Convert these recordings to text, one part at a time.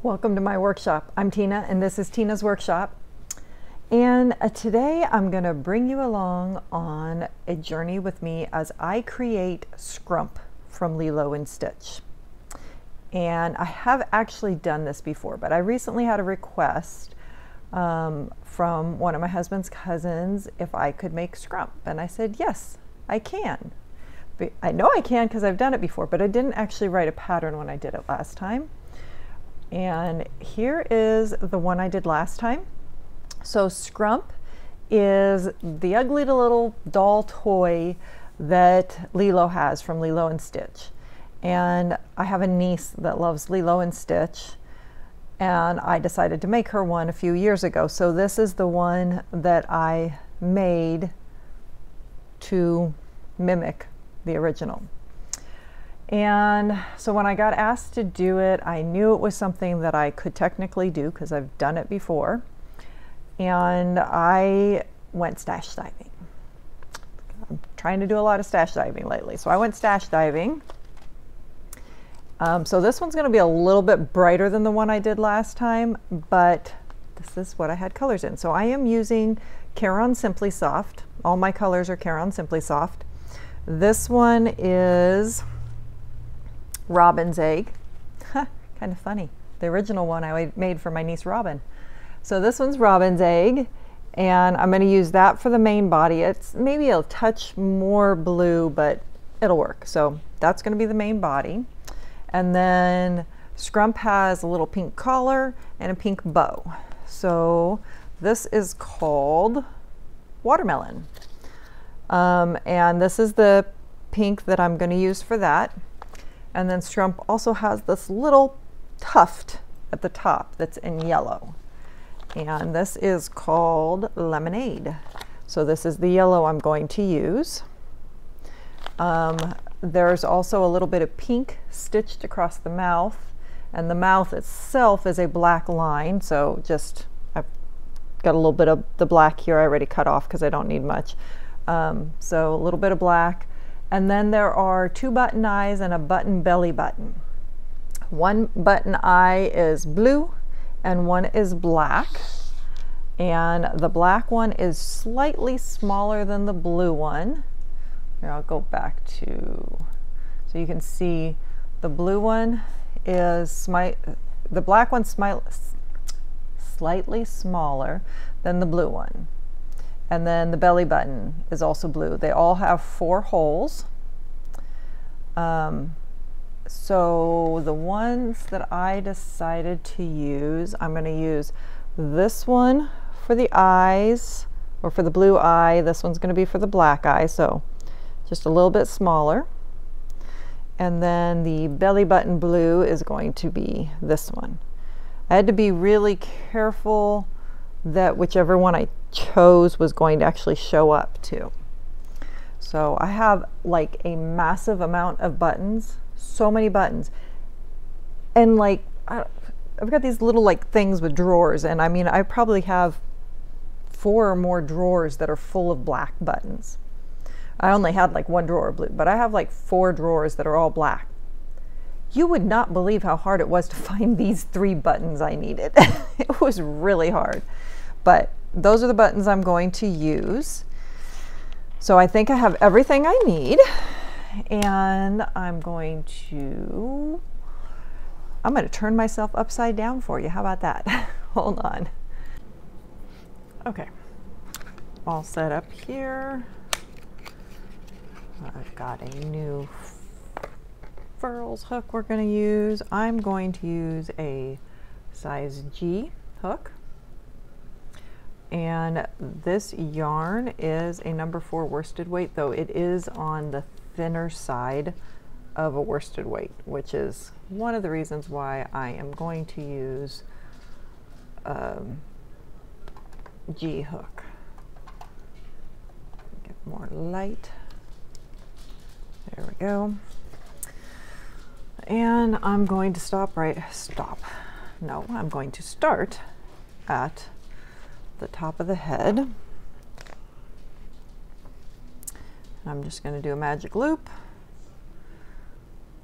Welcome to my workshop. I'm Tina and this is Tina's Workshop. And today I'm going to bring you along on a journey with me as I create Scrump from Lilo and Stitch. And I have actually done this before, but I recently had a request from one of my husband's cousins if I could make Scrump. And I said, yes, I can. But I know I can because I've done it before, but I didn't actually write a pattern when I did it last time. And here is the one I did last time. So Scrump is the ugly little doll toy that Lilo has from Lilo and Stitch. And I have a niece that loves Lilo and Stitch, and I decided to make her one a few years ago. So this is the one that I made to mimic the original. And so when I got asked to do it, I knew it was something that I could technically do because I've done it before. And I went stash diving. I'm trying to do a lot of stash diving lately. So I went stash diving. So this one's going to be a little bit brighter than the one I did last time, but this is what I had colors in. So I am using Caron Simply Soft. All my colors are Caron Simply Soft. This one is Robin's Egg. Kind of funny. The original one I made for my niece Robin. So this one's Robin's Egg, and I'm going to use that for the main body. It's maybe a touch more blue, but it'll work. So that's going to be the main body. And then Scrump has a little pink collar and a pink bow. So this is called Watermelon. And this is the pink that I'm going to use for that. And then Scrump also has this little tuft at the top that's in yellow. And this is called Lemonade. So this is the yellow I'm going to use. There's also a little bit of pink stitched across the mouth. And the mouth itself is a black line. So just, I've got a little bit of the black here I already cut off because I don't need much. So a little bit of black. And then there are 2 button eyes and a button belly button. One button eye is blue and one is black. And the black one is slightly smaller than the blue one. Here, I'll go back to, so you can see the blue one is, the black one's slightly smaller than the blue one. And then the belly button is also blue. They all have 4 holes. So the ones that I decided to use, I'm going to use this one for the eyes, or for the blue eye. This one's going to be for the black eye, so just a little bit smaller. And then the belly button blue is going to be this one. I had to be really careful that whichever one I chose was going to actually show up too. So I have like a massive amount of buttons, so many buttons, and like I've got these little like things with drawers, and I mean I probably have 4 or more drawers that are full of black buttons. I only had like 1 drawer of blue, but I have like 4 drawers that are all black. You would not believe how hard it was to find these 3 buttons I needed. It was really hard. But those are the buttons I'm going to use. So I think I have everything I need. And I'm going to turn myself upside down for you. How about that? Hold on. Okay. All set up here. I've got a new furls hook we're going to use. I'm going to use a size G hook. And this yarn is a number 4 worsted weight, though it is on the thinner side of a worsted weight, which is one of the reasons why I am going to use G hook. Get more light. There we go. And I'm going to I'm going to start at the top of the head. I'm just going to do a magic loop,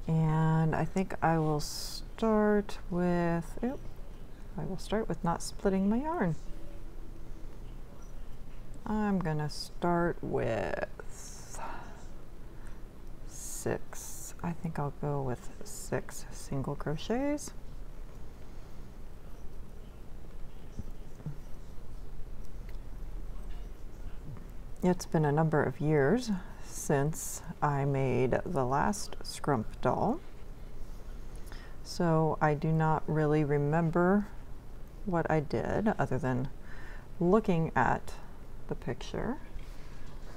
and I think I will start with with, I will start with not splitting my yarn. I'm gonna start with 6. I think I'll go with 6 single crochets. It's been a number of years since I made the last Scrump doll, so I do not really remember what I did other than looking at the picture.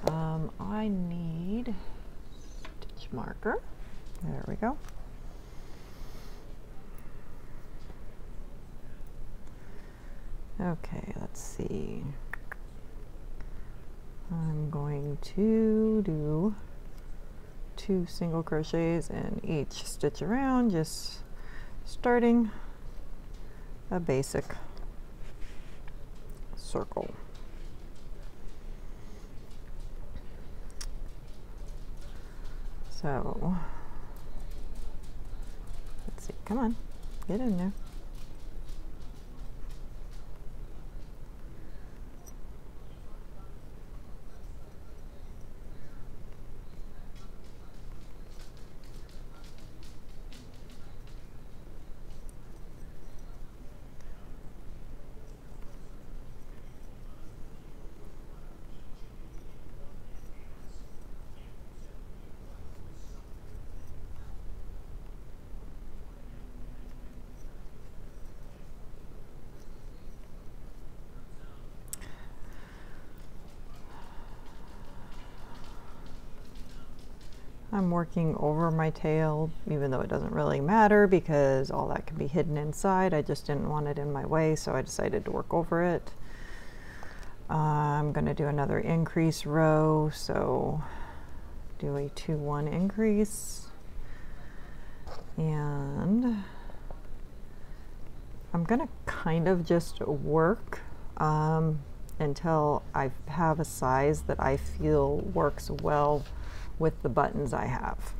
I need stitch marker. There we go. Okay, let's see. I'm going to do 2 single crochets in each stitch around, just starting a basic circle. So let's see, come on, get in there. I'm working over my tail, even though it doesn't really matter because all that can be hidden inside. I just didn't want it in my way, so I decided to work over it. I'm going to do another increase row, so do a 2-1 increase. And I'm going to kind of just work until I have a size that I feel works well with the buttons I have.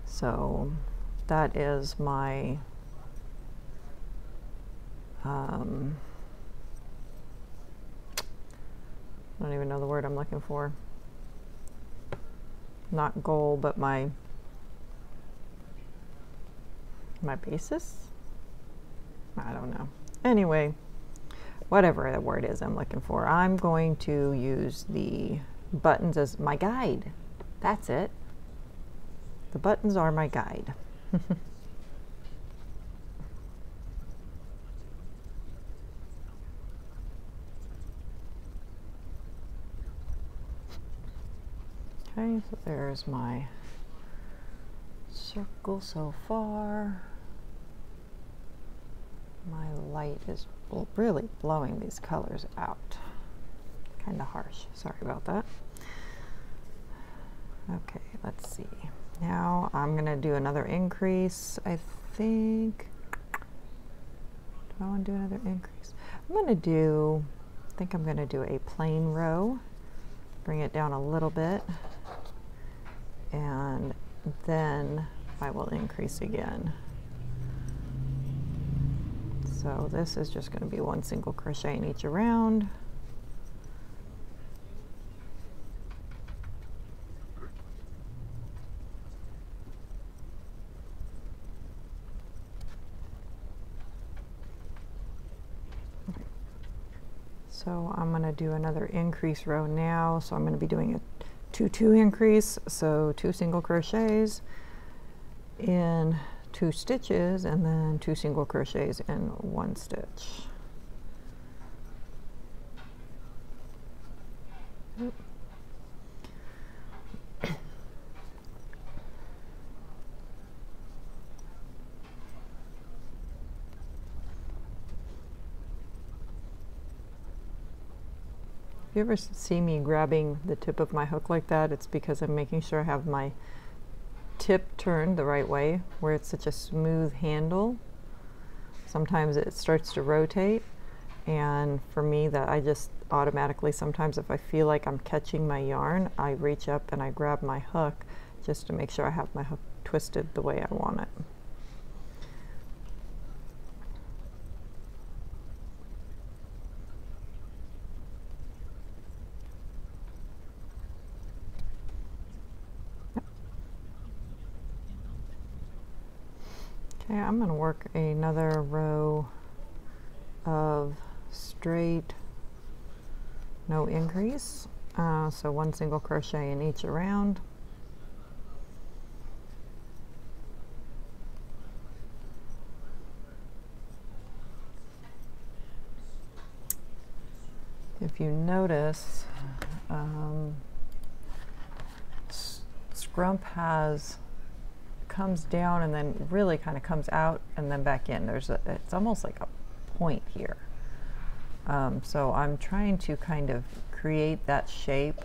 So that is my I don't even know the word I'm looking for. Not goal, but my basis? I don't know. Anyway, whatever the word is I'm looking for, I'm going to use the buttons as my guide. That's it. The buttons are my guide. Okay, so there's my circle so far. My light is really blowing these colors out. Kind of harsh. Sorry about that. Okay, let's see. Now I'm going to do another increase. I think. Do I want to do another increase? I think I'm going to do a plain row. Bring it down a little bit. And then I will increase again. So this is just going to be 1 single crochet in each around. So I'm going to do another increase row now. So I'm going to be doing a 2-2 increase. So 2 single crochets in 2 stitches and then 2 single crochets in 1 stitch. Oop. If you ever see me grabbing the tip of my hook like that, it's because I'm making sure I have my tip turned the right way, where it's such a smooth handle. Sometimes it starts to rotate, and for me that I just automatically, sometimes if I feel like I'm catching my yarn, I reach up and I grab my hook just to make sure I have my hook twisted the way I want it. Okay, I'm going to work another row of straight, no increase, so one single crochet in each around. If you notice, Scrump comes down and then really kind of comes out and then back in. It's almost like a point here. So I'm trying to kind of create that shape,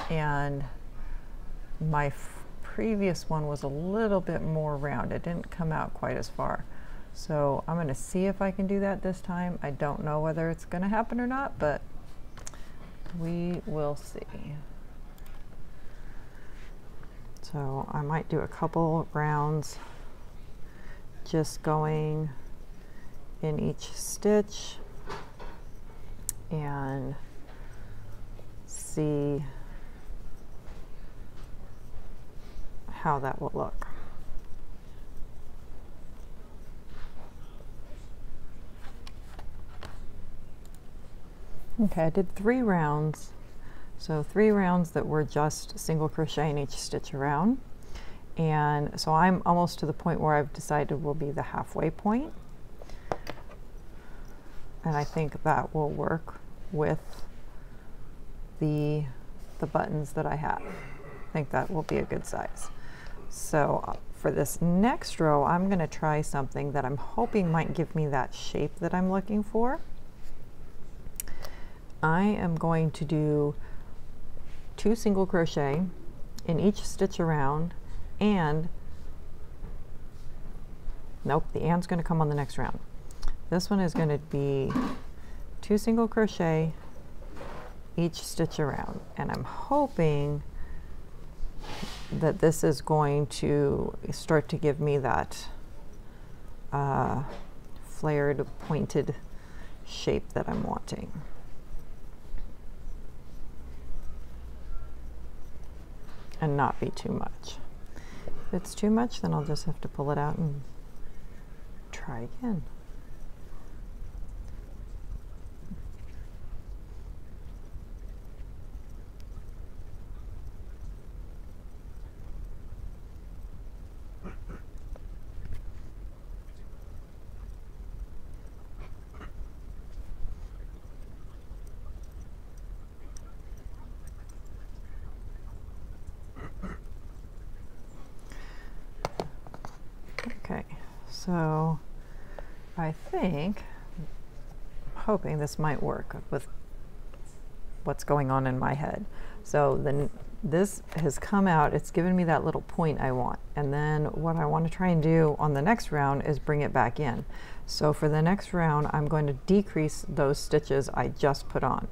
and my previous one was a little bit more round. It didn't come out quite as far. So I'm going to see if I can do that this time. I don't know whether it's going to happen or not, but we will see. So I might do a couple rounds just going in each stitch and see how that will look. Okay, I did 3 rounds. So 3 rounds that were just single crochet in each stitch around. And so I'm almost to the point where I've decided will be the halfway point. And I think that will work with the buttons that I have. I think that will be a good size. So for this next row, I'm going to try something that I'm hoping might give me that shape that I'm looking for. I am going to do 2 single crochet in each stitch around, and nope, the and's going to come on the next round. This one is going to be 2 single crochet each stitch around, and I'm hoping that this is going to start to give me that flared, pointed shape that I'm wanting. And not be too much. If it's too much, then I'll just have to pull it out and try again. Okay, so I think, I'm hoping this might work with what's going on in my head. So then this has come out, it's given me that little point I want. And then what I want to try and do on the next round is bring it back in. So for the next round, I'm going to decrease those stitches I just put on.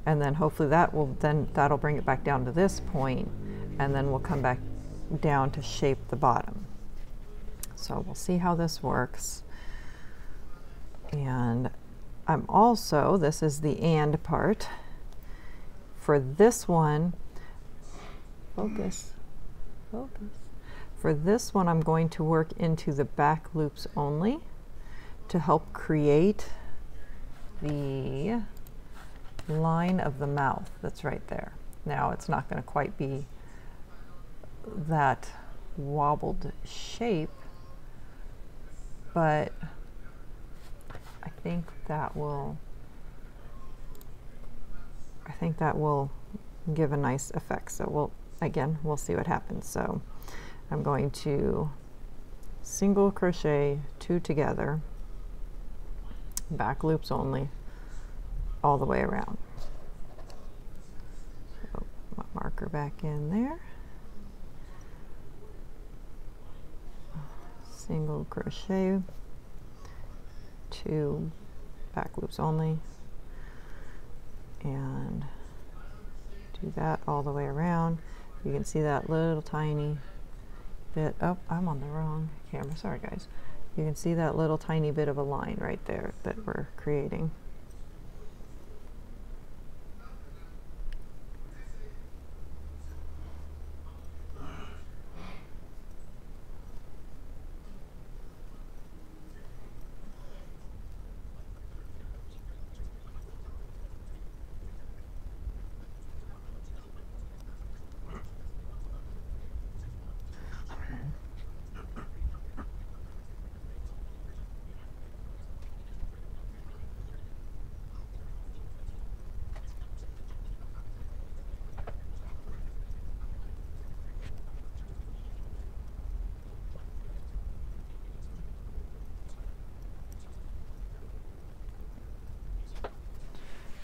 And then hopefully that'll bring it back down to this point, and then we'll come back down to shape the bottom. So we'll see how this works. And I'm also, this is the and part. For this one, focus. For this one, I'm going to work into the back loops only to help create the line of the mouth that's right there. Now it's not going to quite be that wobbled shape, but I think that will give a nice effect. So we'll see what happens. So I'm going to single crochet 2 together, back loops only, all the way around. So my marker back in there, single crochet 2, back loops only, and do that all the way around. You can see that little tiny bit. Oh, I'm on the wrong camera, sorry guys. You can see that little tiny bit of a line right there that we're creating.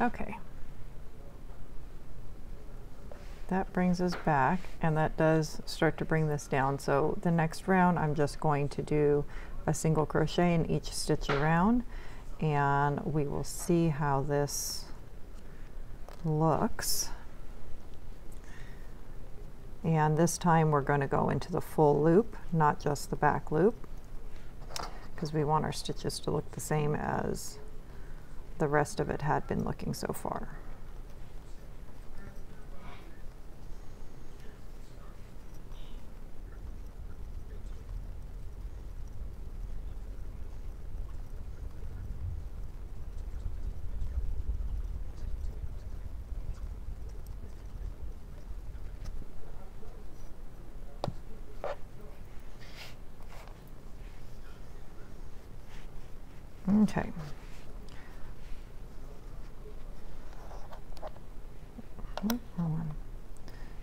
Okay. That brings us back, and that does start to bring this down. So the next round I'm just going to do a single crochet in each stitch around, and we will see how this looks. And this time we're going to go into the full loop, not just the back loop, because we want our stitches to look the same as the rest of it had been looking so far. Okay.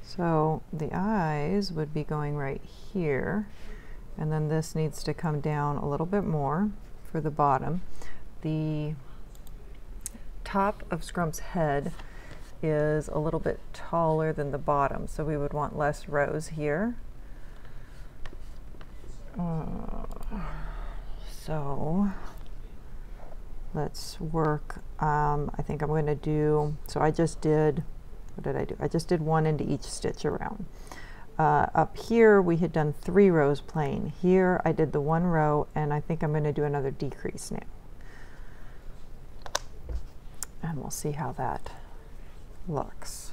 So the eyes would be going right here, and then this needs to come down a little bit more for the bottom. The top of Scrump's head is a little bit taller than the bottom, so we would want less rows here. So let's work. I think I'm going to do, so I just did, what did I do? I just did one into each stitch around. Up here we had done 3 rows plain. Here I did the 1 row, and I think I'm going to do another decrease now. And we'll see how that looks.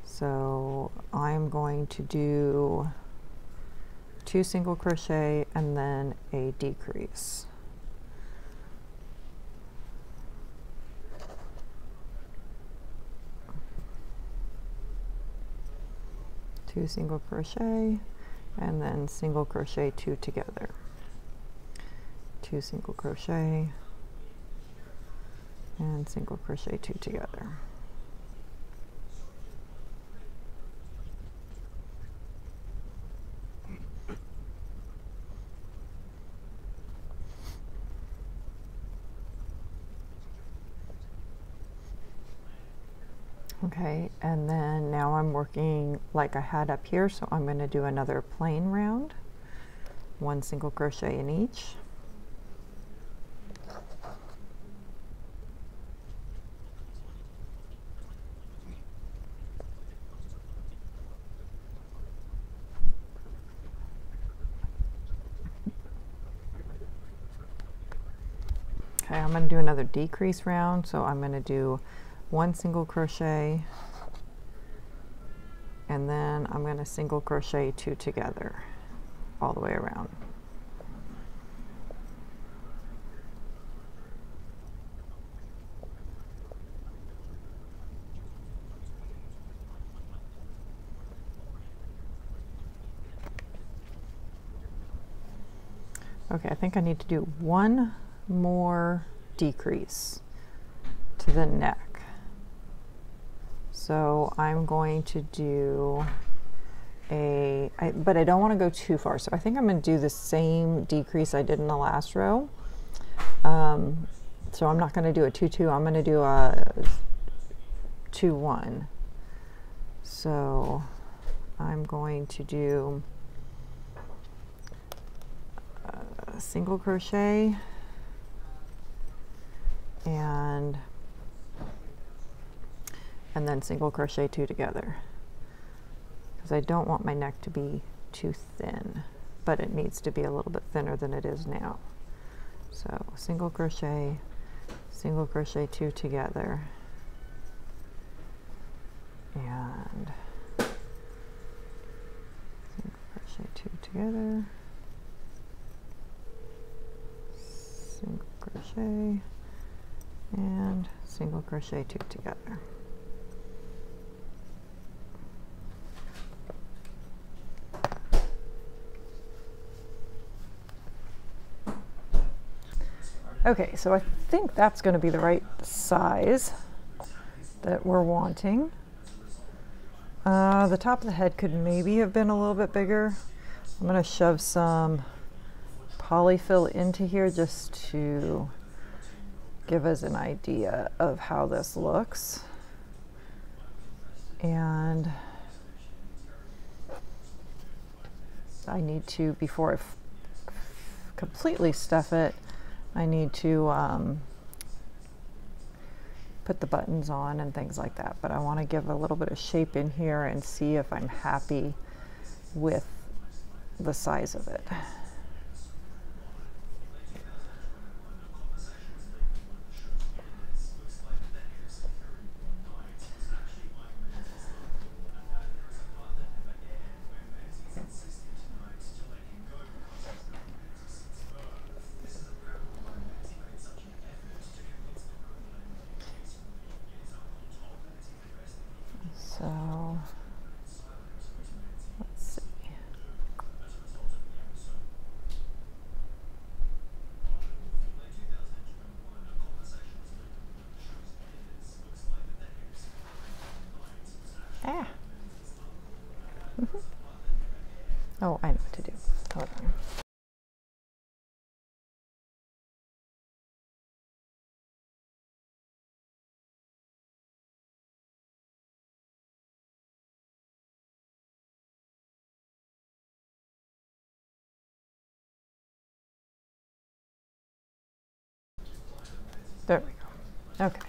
So I'm going to do 2 single crochet and then a decrease. Two single crochet and then single crochet 2 together. 2 single crochet and single crochet 2 together. Okay, and then now I'm working like I had up here, so I'm going to do another plain round, 1 single crochet in each. Okay, I'm going to do another decrease round, so I'm going to do 1 single crochet, and then I'm going to single crochet 2 together all the way around. Okay, I think I need to do 1 more decrease to the neck. So I'm going to do but I don't want to go too far. So I think I'm going to do the same decrease I did in the last row. So I'm not going to do a 2-2. I'm going to do a 2-1. So I'm going to do a single crochet and then single crochet 2 together, because I don't want my neck to be too thin, but it needs to be a little bit thinner than it is now. So single crochet 2 together, and single crochet 2 together, single crochet, and single crochet 2 together. Okay, so I think that's going to be the right size that we're wanting. The top of the head could maybe have been a little bit bigger. I'm going to shove some polyfill into here just to give us an idea of how this looks. And I need to, before I completely stuff it, I need to put the buttons on and things like that. But I want to give a little bit of shape in here and see if I'm happy with the size of it. So let's see. Ah. Oh, I know what to do. Hold on. There we go. Okay.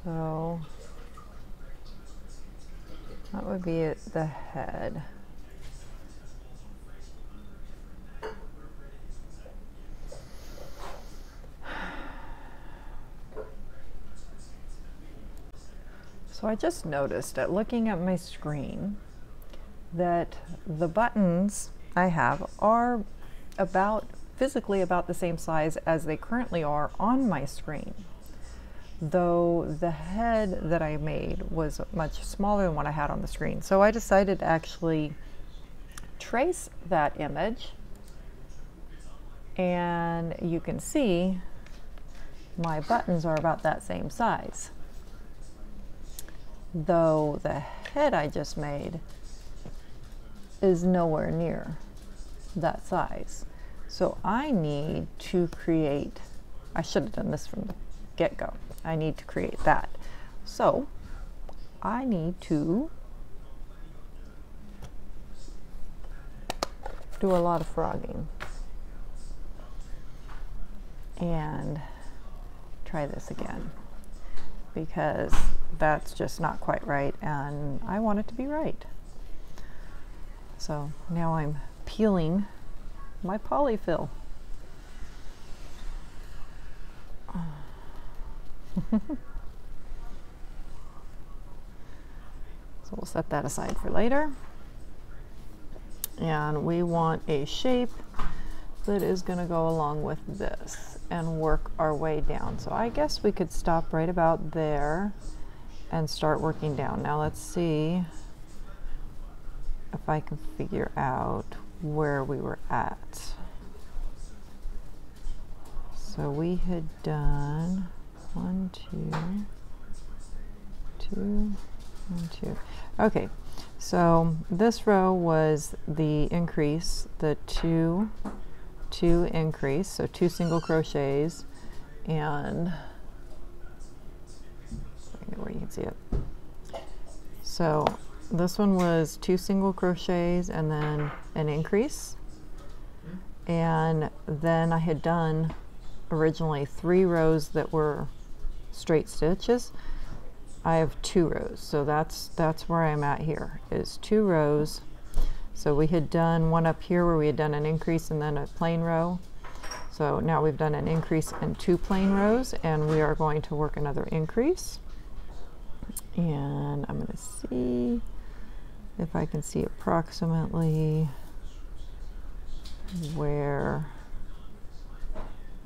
So that would be the head. So I just noticed at looking at my screen that the buttons I have are physically about the same size as they currently are on my screen, though the head that I made was much smaller than what I had on the screen. So I decided to actually trace that image, and you can see my buttons are about that same size, though the head I just made is nowhere near that size. So I need to create, I should have done this from the get-go. I need to create that. So I need to do a lot of frogging and try this again, because that's just not quite right and I want it to be right. So now I'm peeling my polyfill. So we'll set that aside for later. And we want a shape that is going to go along with this and work our way down. So I guess we could stop right about there and start working down. Now let's see if I can figure out where we were at. So we had done 1, 2, 1, 2. Okay, so this row was the increase, the two increase, so 2 single crochets, and where you can see it. So this one was 2 single crochets and then an increase, and then I had done originally 3 rows that were straight stitches. I have 2 rows, so that's where I'm at here, is 2 rows. So we had done one up here where we had done an increase and then a plain row. So now we've done an increase and 2 plain rows, and we are going to work another increase. And I'm going to see if I can see approximately where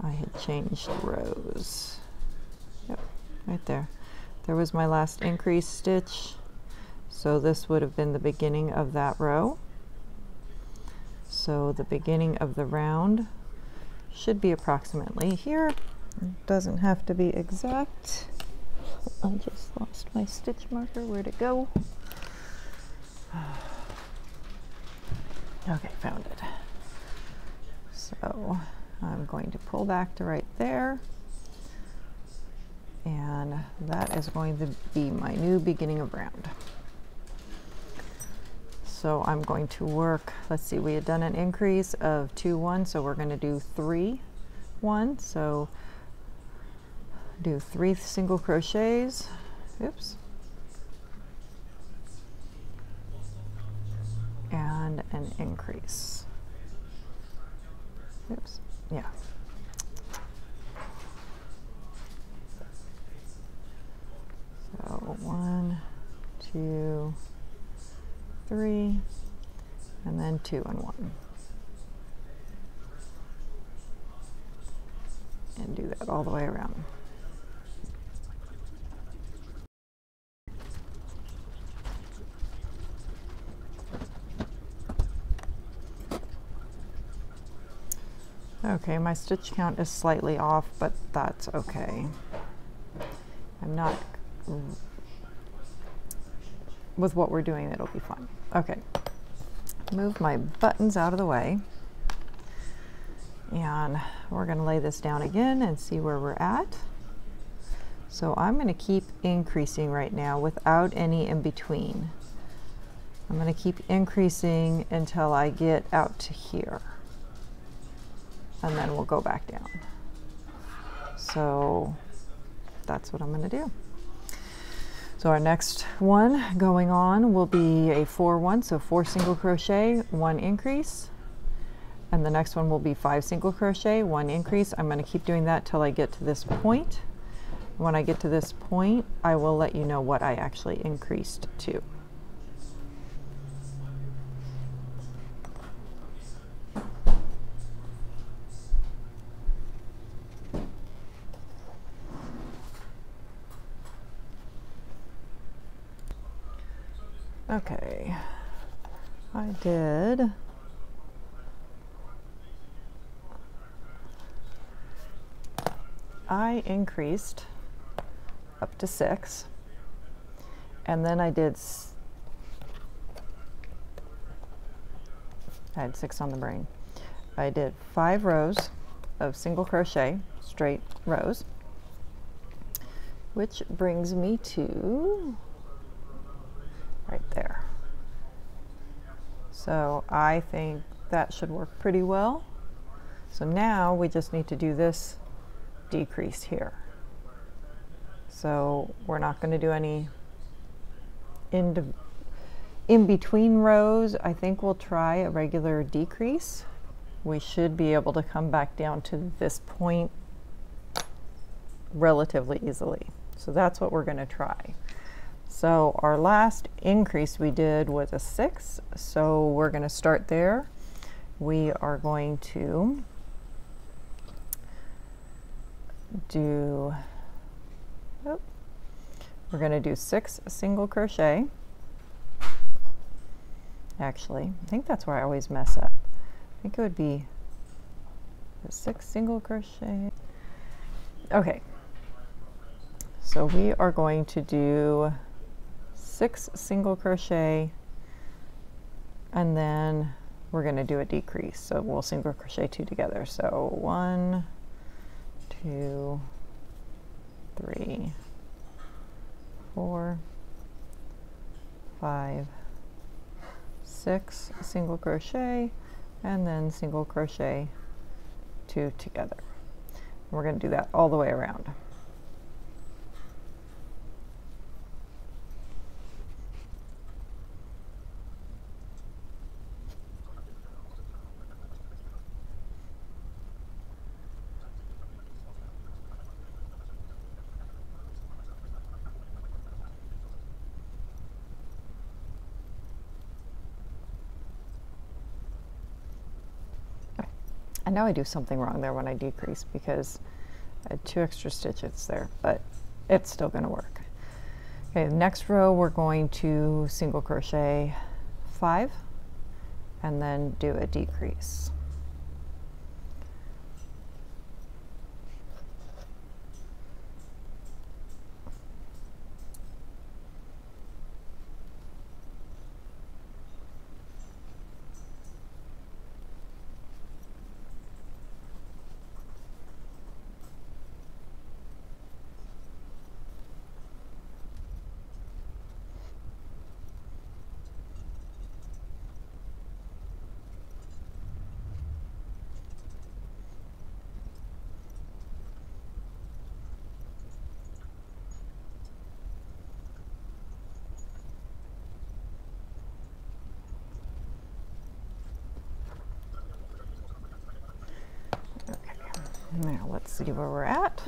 I had changed rows. Yep, right there. There was my last increase stitch. So this would have been the beginning of that row. So the beginning of the round should be approximately here. It doesn't have to be exact. I just lost my stitch marker. Where'd it go? Okay, found it. So I'm going to pull back to right there, and that is going to be my new beginning of round. So I'm going to work, let's see, we had done an increase of 2, 1, so we're going to do 3, 1. So do 3 single crochets, oops, and an increase. Oops, yeah. So 1, 2, 3, and then 2 and 1. And do that all the way around. Okay, my stitch count is slightly off, but that's okay. I'm not, with what we're doing, it'll be fine. Okay, move my buttons out of the way. And we're going to lay this down again and see where we're at. So I'm going to keep increasing right now without any in between. I'm going to keep increasing until I get out to here. And then we'll go back down. So that's what I'm going to do. So our next one going on will be a 4, 1, so 4 single crochet, 1 increase. And the next one will be 5 single crochet, 1 increase. I'm going to keep doing that till I get to this point. When I get to this point, I will let you know what I actually increased to. Okay, I increased up to 6, and then I had 6 on the brain. I did 5 rows of single crochet, straight rows, which brings me to right there. So I think that should work pretty well. So now we just need to do this decrease here. So we're not going to do any in between rows. I think we'll try a regular decrease. We should be able to come back down to this point relatively easily. So that's what we're going to try. So our last increase we did was a 6, so we're going to start there. We are going to do, we're going to do 6 single crochet. Actually, I think that's where I always mess up. I think it would be 6 single crochet. Okay, so we are going to do 6 single crochet, and then we're going to do a decrease. So we'll single crochet 2 together. So 1, 2, 3, 4, 5, 6 single crochet, and then single crochet 2 together. We're going to do that all the way around. I know I do something wrong there when I decrease because I had 2 extra stitches there, but it's still going to work. Okay, the next row we're going to single crochet 5 and then do a decrease. Now let's see where we're at.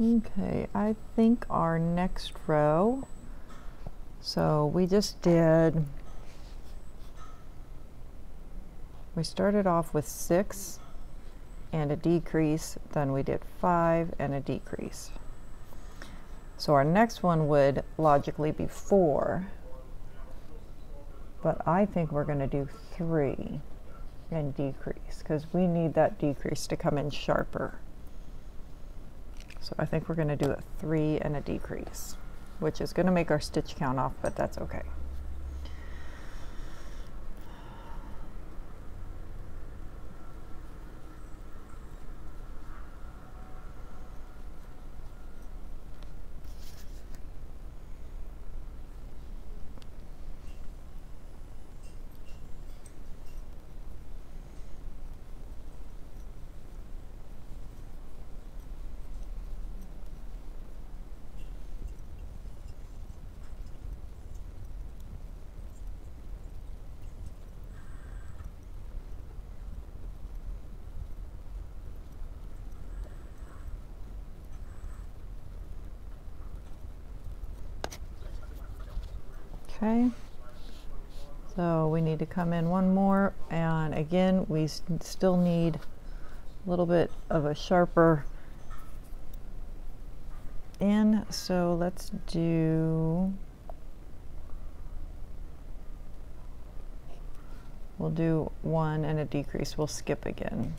Okay, I think our next row, so we started off with 6 and a decrease, then we did 5 and a decrease. So our next one would logically be 4, but I think we're going to do 3 and decrease because we need that decrease to come in sharper. So I think we're going to do a 3 and a decrease, which is going to make our stitch count off, but that's okay. Okay, so we need to come in one more, and again we still need a little bit of a sharper in, so let's do, we'll do 1 and a decrease, we'll skip again.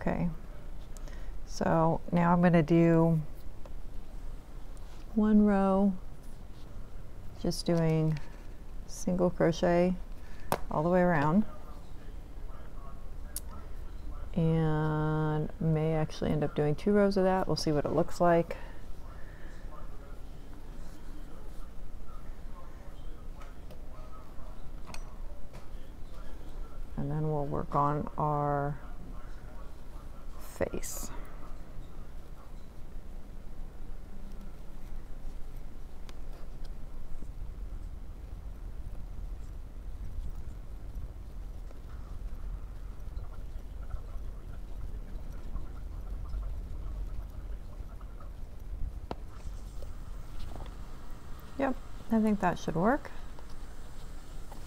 Okay, so now I'm going to do one row, just doing single crochet all the way around, and may actually end up doing 2 rows of that. We'll see what it looks like. And then we'll work on our face. Yep, I think that should work.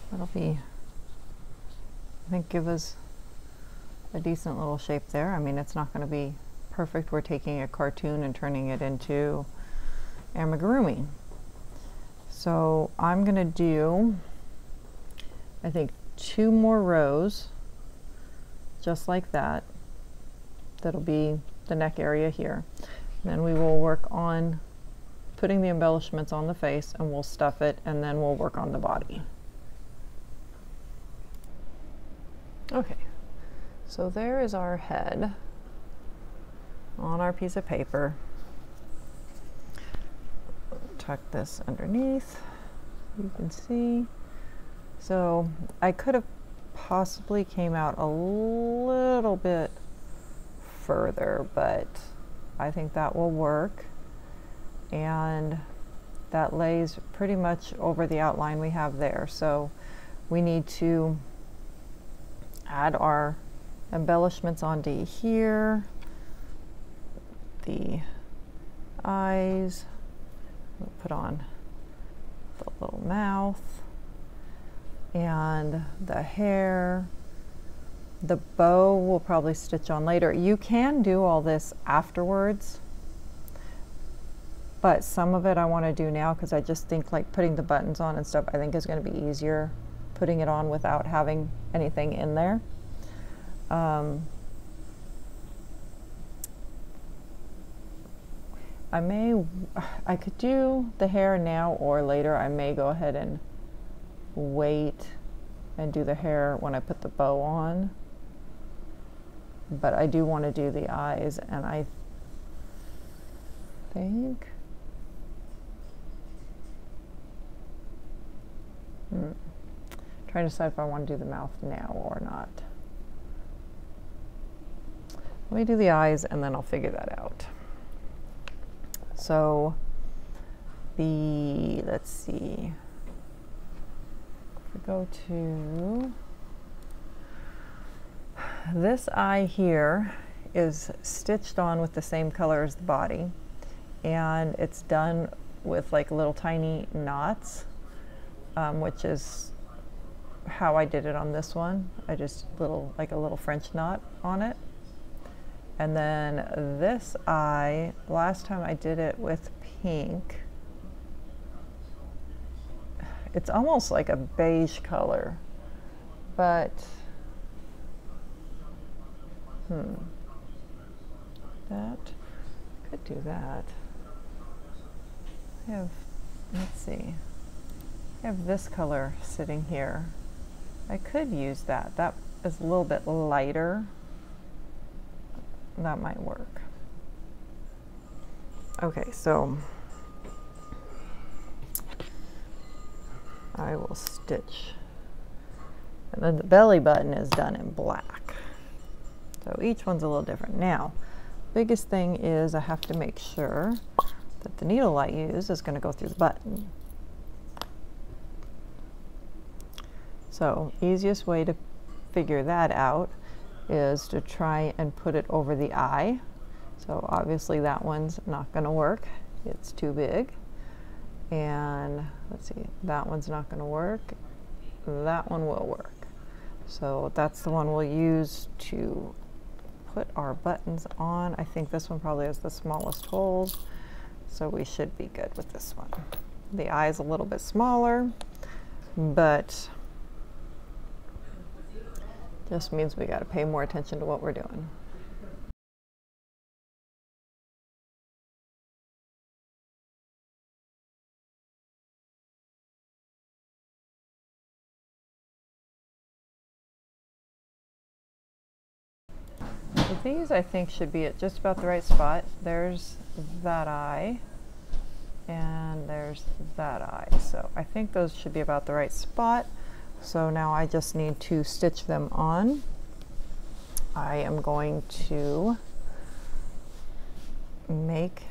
That'll be, I think, give us a decent little shape there. I mean, it's not going to be perfect. We're taking a cartoon and turning it into amigurumi. So I'm going to do, I think, 2 more rows just like that. That'll be the neck area here. Then we will work on putting the embellishments on the face, and we'll stuff it, and then we'll work on the body. Okay. So there is our head on our piece of paper. Tuck this underneath, you can see. So I could have possibly came out a little bit further, but I think that will work. And that lays pretty much over the outline we have there. So we need to add our embellishments onto here, the eyes, we'll put on the little mouth and the hair. The bow we'll probably stitch on later. You can do all this afterwards, but some of it I want to do now because I just think like putting the buttons on and stuff I think is going to be easier putting it on without having anything in there. I could do the hair now or later. I may go ahead and wait and do the hair when I put the bow on, but I do want to do the eyes, and I think trying to decide if I want to do the mouth now or not. Let me do the eyes and then I'll figure that out. So let's see, if we go to this eye here is stitched on with the same color as the body, and it's done with like little tiny knots, which is how I did it on this one. I just like a little French knot on it. And then this eye, last time I did it with pink, it's almost like a beige color, but that could do that. Let's see, I have this color sitting here. I could use that. That is a little bit lighter. That might work. Okay, so I will stitch, and then the belly button is done in black. So each one's a little different. Now, biggest thing is I have to make sure that the needle I use is going to go through the button. So easiest way to figure that out is to try and put it over the eye. So obviously that one's not going to work. It's too big. And let's see, that one's not going to work. That one will work. So that's the one we'll use to put our buttons on. I think this one probably has the smallest holes, so we should be good with this one. The eye is a little bit smaller, but just means we got to pay more attention to what we're doing. So these I think should be at just about the right spot. There's that eye and there's that eye. So I think those should be about the right spot. So now I just need to stitch them on. I am going to make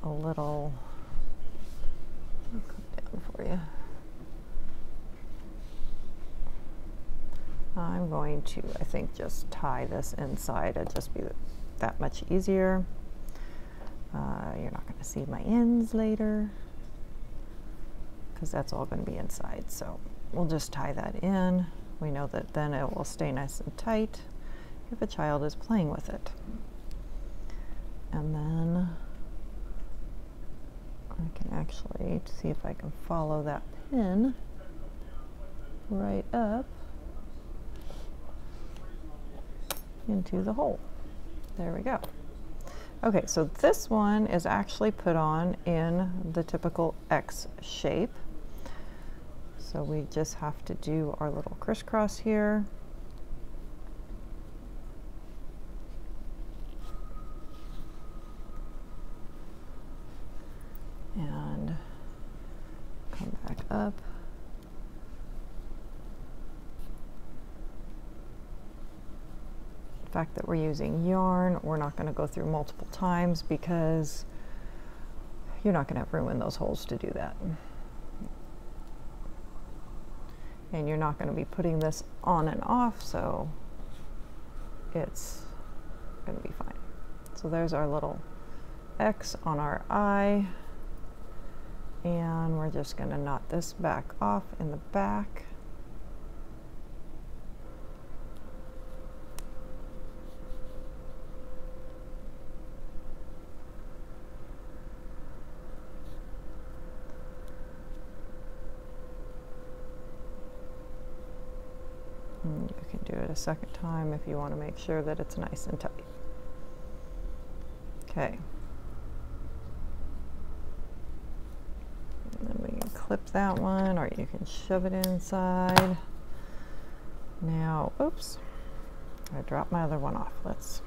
a little, I'll come down for you. I'm going to, I think, just tie this inside. It'll just be that much easier. You're not going to see my ends later, because that's all going to be inside. So we'll just tie that in. We know that then it will stay nice and tight if a child is playing with it. And then I can actually see if I can follow that pin right up into the hole. There we go. Okay, so this one is actually put on in the typical X shape. So we just have to do our little crisscross here. And come back up. The fact that we're using yarn, we're not going to go through multiple times because you're not going to have room in those holes to do that. And you're not going to be putting this on and off, so it's going to be fine. So there's our little X on our eye, and we're just going to knot this back off in the back. it a second time if you want to make sure that it's nice and tight. Okay. And then we can clip that one, or you can shove it inside. Now, oops, I dropped my other one off. Let's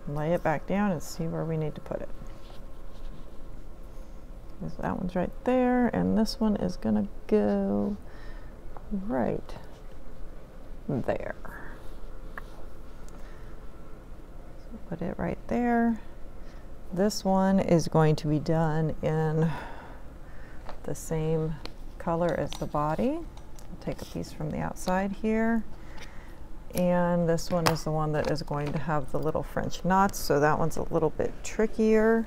lay it back down and see where we need to put it. So that one's right there, and this one is gonna go right there. So put it right there. This one is going to be done in the same color as the body. I'll take a piece from the outside here. And this one is the one that is going to have the little French knots, so that one's a little bit trickier.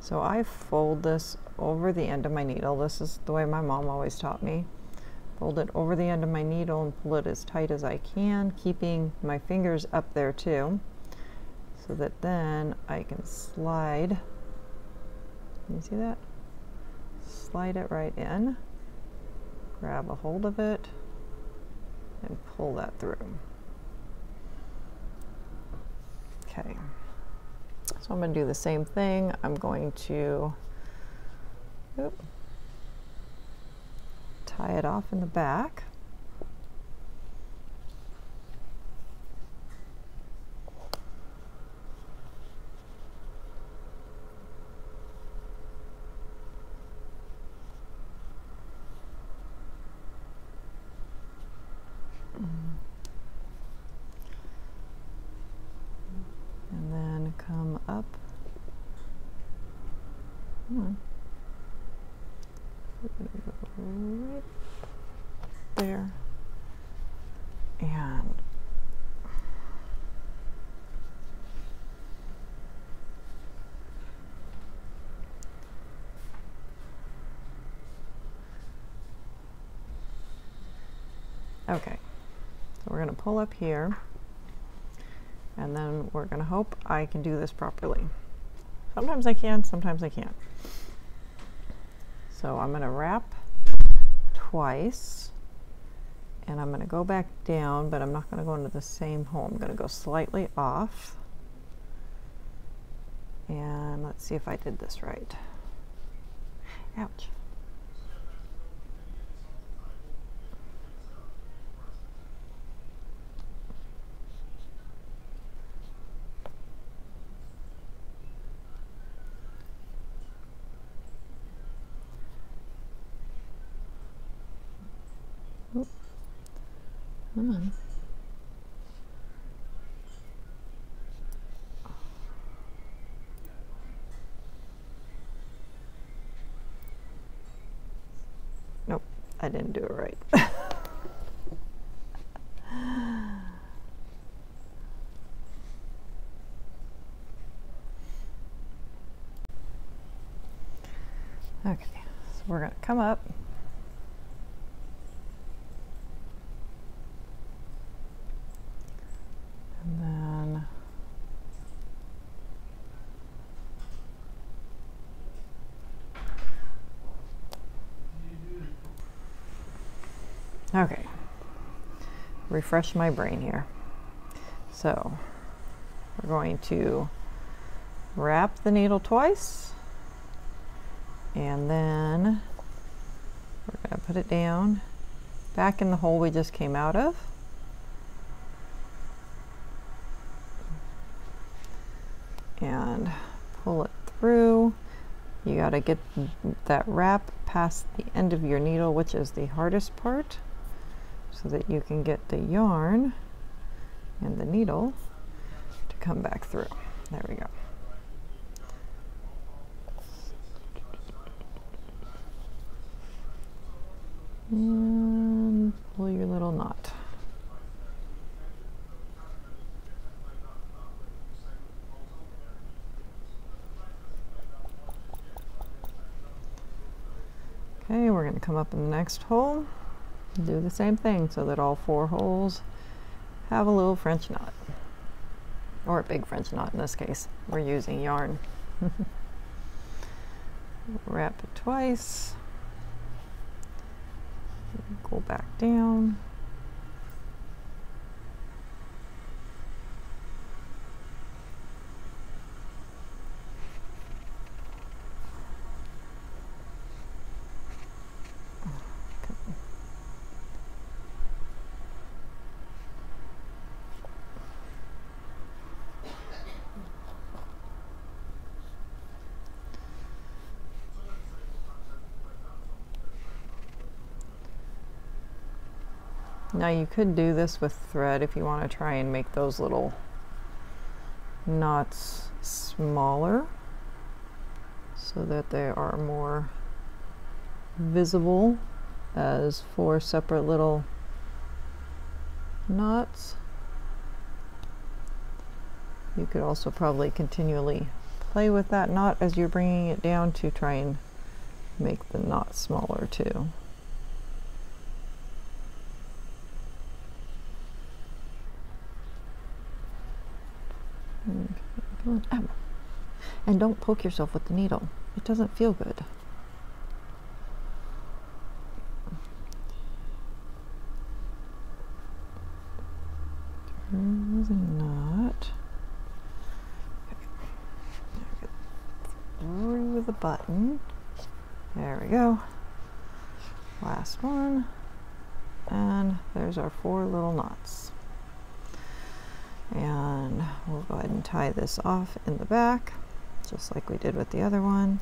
So I fold this over the end of my needle. This is the way my mom always taught me. Fold it over the end of my needle and pull it as tight as I can, keeping my fingers up there too, so that then I can slide. Can you see that? Slide it right in, grab a hold of it, and pull that through. Okay. So I'm going to do the same thing. I'm going to tie it off in the back. And then come up. Come on. We're going to go right there. And okay. So we're going to pull up here. And then we're going to hope I can do this properly. Sometimes I can, sometimes I can't. So I'm going to wrap twice, and I'm going to go back down, but I'm not going to go into the same hole. I'm going to go slightly off. And let's see if I did this right. Ouch. Come on. Nope, I didn't do it right. Okay, so we're going to come up. And then okay, refresh my brain here. So we're going to wrap the needle twice, and then we're going to put it down back in the hole we just came out of. And pull it through. You got to get that wrap past the end of your needle, which is the hardest part, so that you can get the yarn and the needle to come back through. There we go. And pull your little knot. Okay, come up in the next hole, do the same thing so that all 4 holes have a little French knot, or a big French knot in this case. We're using yarn. Wrap it twice, go back down. Now you could do this with thread if you want to try and make those little knots smaller so that they are more visible as 4 separate little knots. You could also probably continually play with that knot as you're bringing it down to try and make the knot smaller too. Oh. And don't poke yourself with the needle. It doesn't feel good. There's a knot. Okay. Through the button. There we go. Last one. And there's our 4 little knots. And we'll go ahead and tie this off in the back, just like we did with the other one.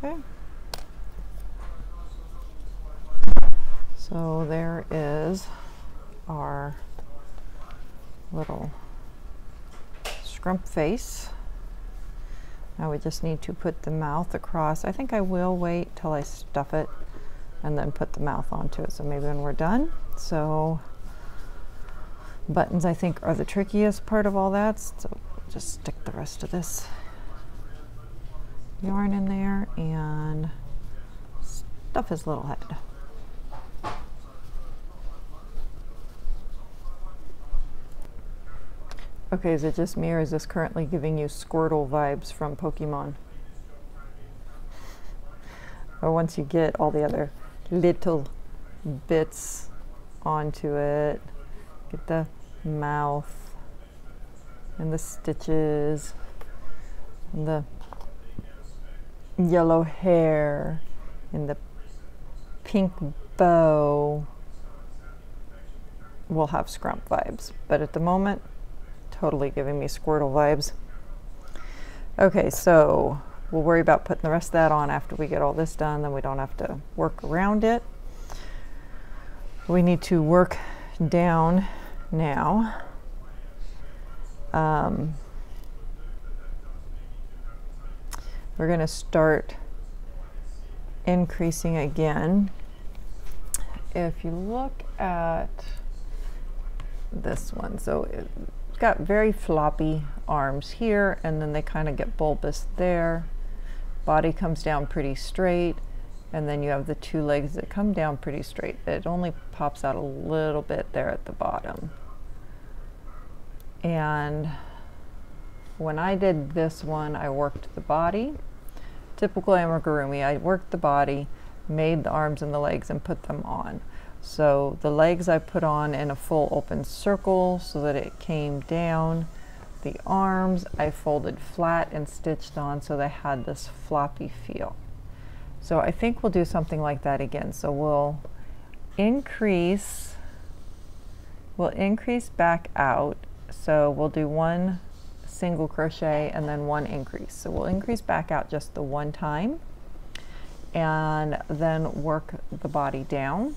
Okay. So there is our little scrump face. Now we just need to put the mouth across. I think I will wait till I stuff it and then put the mouth onto it. So maybe when we're done. So buttons I think are the trickiest part of all that. So just stick the rest of this yarn in there and stuff his little head. Okay, is it just me or is this currently giving you Squirtle vibes from Pokemon? Or once you get all the other little bits onto it, get the mouth and the stitches and the yellow hair and the pink bow, will have Scrump vibes, but at the moment totally giving me Squirtle vibes. Okay, so we'll worry about putting the rest of that on after we get all this done, then we don't have to work around it. We need to work down now. We're going to start increasing again. If you look at this one, so it's got very floppy arms here, and then they kind of get bulbous there. Body comes down pretty straight, and then you have the 2 legs that come down pretty straight. It only pops out a little bit there at the bottom. And when I did this one, I worked the body. Typical amigurumi, I worked the body, made the arms and the legs, and put them on. So the legs I put on in a full open circle so that it came down. The arms I folded flat and stitched on so they had this floppy feel. So I think we'll do something like that again. So we'll increase back out. So we'll do 1 single crochet and then 1 increase. So we'll increase back out just the 1 time and then work the body down.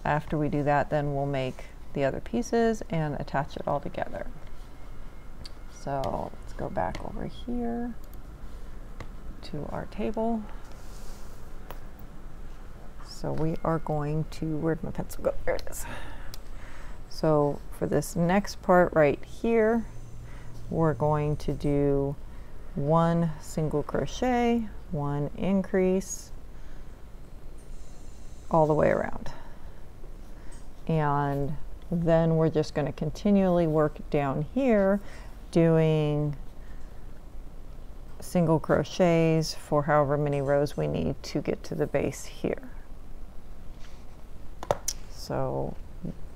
After we do that, then we'll make the other pieces and attach it all together. So let's go back over here to our table. So we are going to, where'd my pencil go? There it is. So for this next part right here, we're going to do 1 single crochet, 1 increase, all the way around. And then we're just going to continually work down here doing single crochets for however many rows we need to get to the base here. So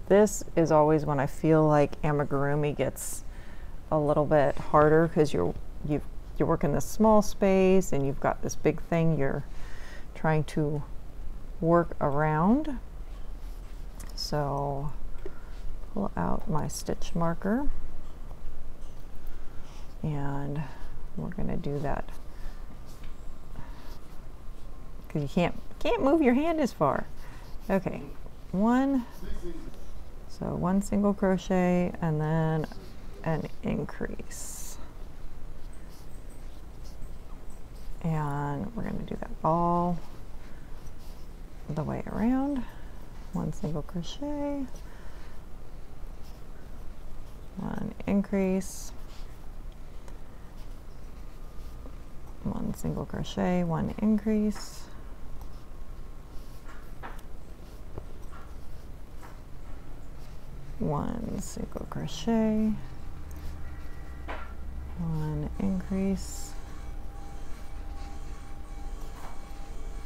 this is always when I feel like amigurumi gets a little bit harder, because you're working this small space and you've got this big thing you're trying to work around. So pull out my stitch marker and we're going to do that, because you can't move your hand as far. Okay, so 1 single crochet and then an increase, and we're going to do that all the way around. 1 single crochet, 1 increase, 1 single crochet, 1 increase, 1 single crochet, 1 increase,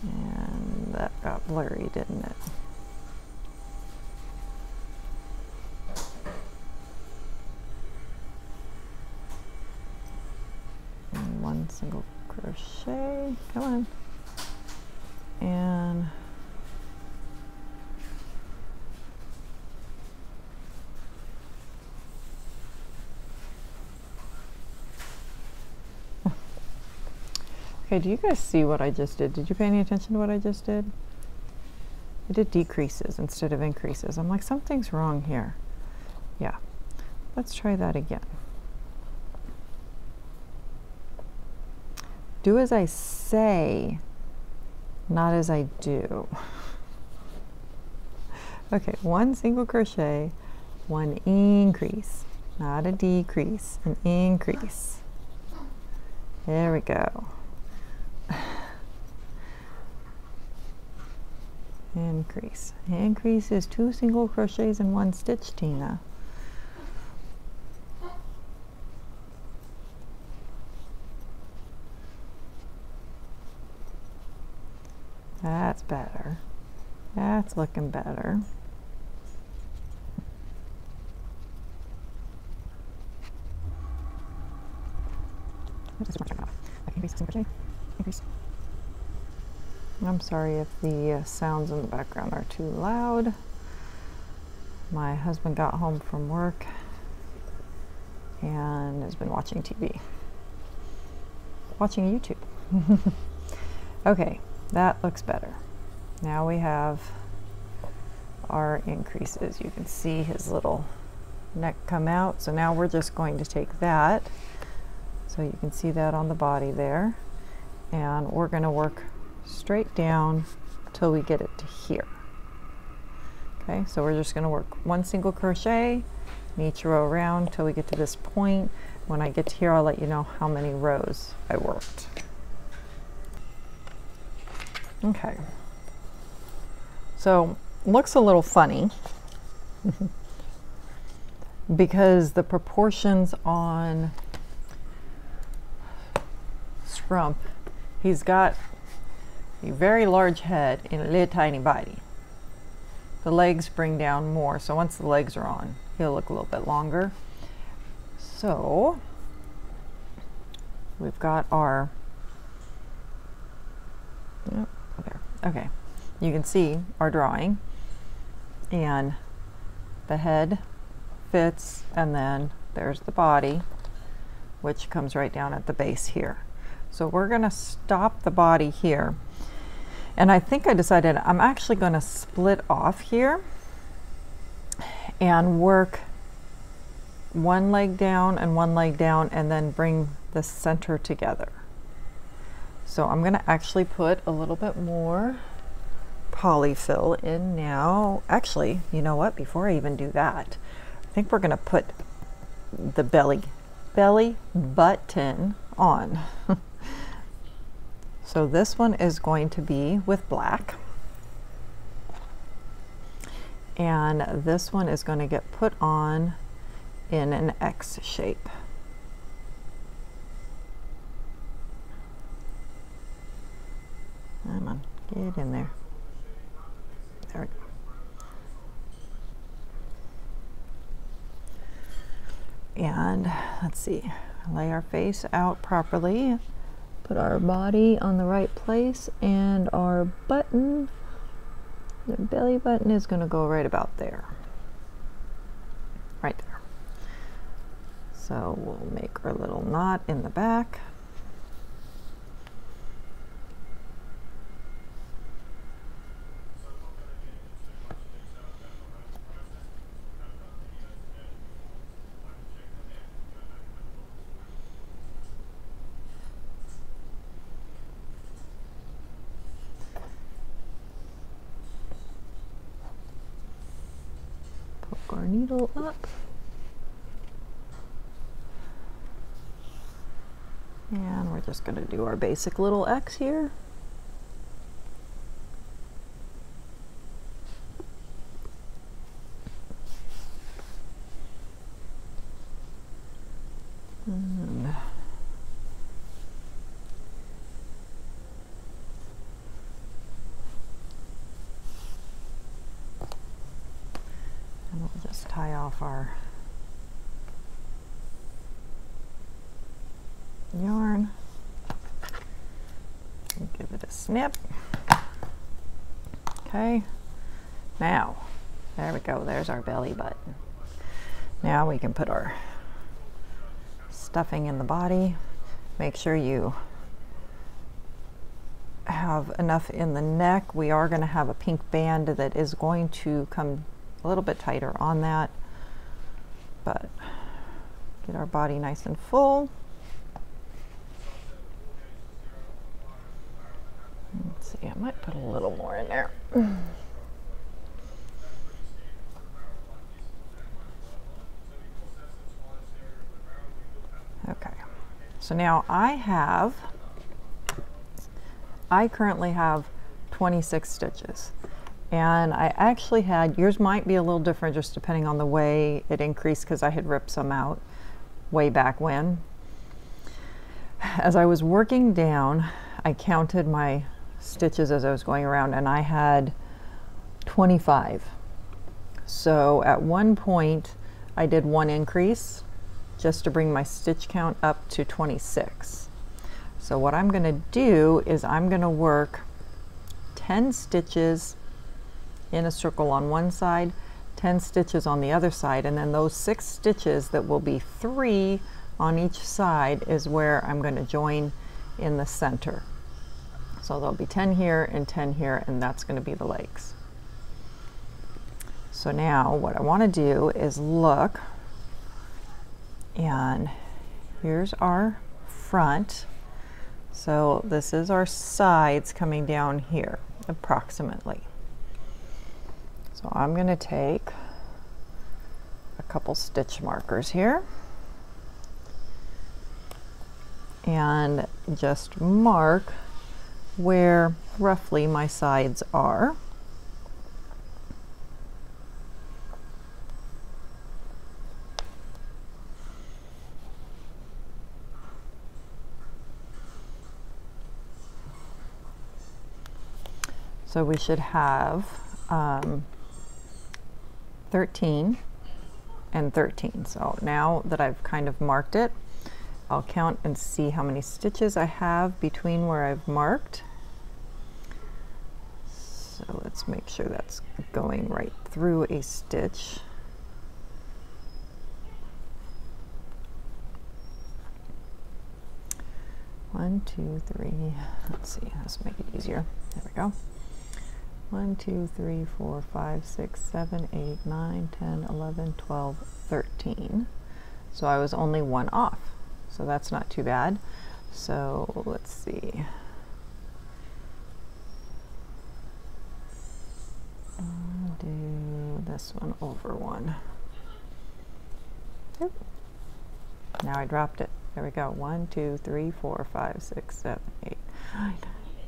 and that got blurry, didn't it? And 1 single crochet, come on, and okay, do you guys see what I just did? Did you pay any attention to what I just did? I did decreases instead of increases. I'm like, something's wrong here. Yeah, let's try that again. Do as I say, not as I do. Okay, 1 single crochet, 1 increase, not a decrease, an increase. There we go. Increase. Increase is 2 single crochets and 1 stitch, Tina. That's better. That's looking better. Increase. I'm sorry if the sounds in the background are too loud. My husband got home from work and has been watching TV. Watching YouTube. Okay, that looks better. Now we have our increases. You can see his little neck come out. So now we're just going to take that. So you can see that on the body there. And we're going to work straight down till we get it to here. Okay, so we're just going to work 1 single crochet in each row around till we get to this point. When I get to here, I'll let you know how many rows I worked. Okay, so looks a little funny because the proportions on Scrump, he's got a very large head and a little tiny body. The legs bring down more, so once the legs are on, he'll look a little bit longer. So we've got our, yep, there. Okay, you can see our drawing, and the head fits, and then there's the body, which comes right down at the base here. So we're going to stop the body here. And I think I decided I'm actually going to split off here and work one leg down and one leg down, and then bring the center together. So I'm going to actually put a little bit more polyfill in now. Actually, you know what? Before I even do that, I think we're going to put the belly button on. So this one is going to be with black, and this one is going to get put on in an X shape. Come on, get in there. There we go. And let's see, lay our face out properly, put our body on the right place, and our button, the belly button, is going to go right about there. Right there. So we'll make our little knot in the back. Poke our needle up. And we're just going to do our basic little X here. And we'll just tie off our yarn and give it a snip. Okay, now there we go, there's our belly button. Now we can put our stuffing in the body. Make sure you have enough in the neck. We are going to have a pink band that is going to come a little bit tighter on that, but get our body nice and full. Let's see, I might put a little more in there. Okay, so now I currently have 26 stitches, and I actually had, yours might be a little different just depending on the way it increased, because I had ripped some out way back when. As I was working down, I counted my stitches as I was going around, and I had 25. So at one point I did one increase just to bring my stitch count up to 26. So what I'm going to do is I'm going to work 10 stitches in a circle on one side, 10 stitches on the other side, and then those 6 stitches that will be 3 on each side is where I'm going to join in the center. So there'll be 10 here and 10 here, and that's going to be the legs. So now what I want to do is look, and here's our front. So this is our sides coming down here approximately. So I'm going to take a couple stitch markers here and just mark where roughly my sides are. So we should have 13 and 13. So now that I've kind of marked it, I'll count and see how many stitches I have between where I've marked. So let's make sure that's going right through a stitch. One, two, three. Let's see, let's make it easier. There we go. 1, 2, 3, 4, 5, 6, 7, 8, 9, 10, 11, 12, 13. So I was only one off. So that's not too bad. So let's see. I'll do this one over one. Oop. Now I dropped it. There we go. 1, 2, 3, 4, 5, 6, 7, 8, 9,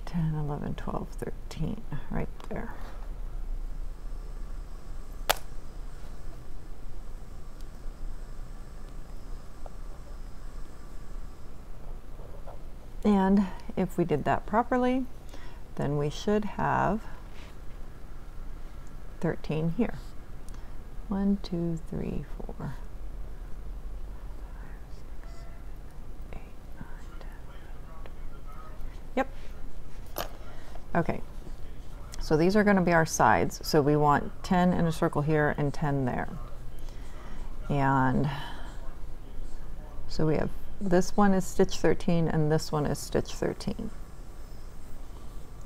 10, 11, 12, 13. Right there. And if we did that properly, then we should have 13 here. 1, 2, 3, 4, 5, 6, 7, 8, 9, 10. Yep. Okay. So these are going to be our sides. So we want 10 in a circle here and 10 there. And so we have this one is stitch 13 and this one is stitch 13.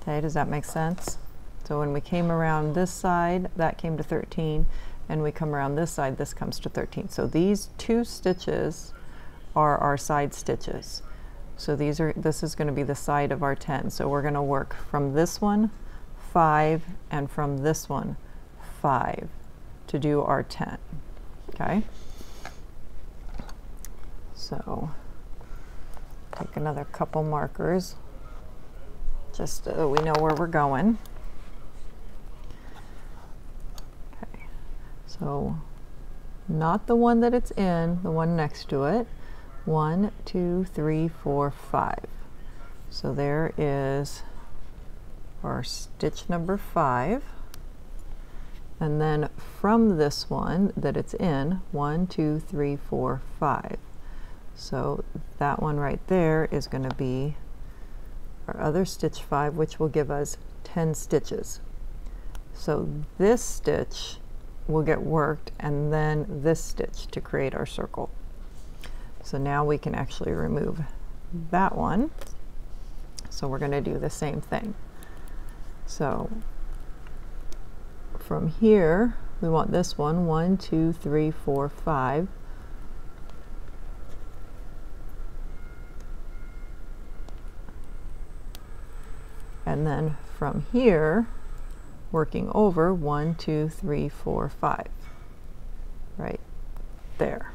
Okay, does that make sense? So when we came around this side, that came to 13, and we come around this side, this comes to 13. So these two stitches are our side stitches. So this is going to be the side of our 10. So we're going to work from this one 5 and from this one 5 to do our 10. Okay? So take another couple markers just so we know where we're going. Okay, so not the one that it's in, the one next to it. 1, 2, 3, 4, 5. So there is our stitch number 5. And then from this one that it's in, 1, 2, 3, 4, 5. So that one right there is going to be our other stitch 5, which will give us 10 stitches. So this stitch will get worked, and then this stitch to create our circle. So now we can actually remove that one. So we're going to do the same thing. So from here, we want this one, 1, 2, 3, 4, 5. And then from here, working over 1, 2, 3, 4, 5. Right there.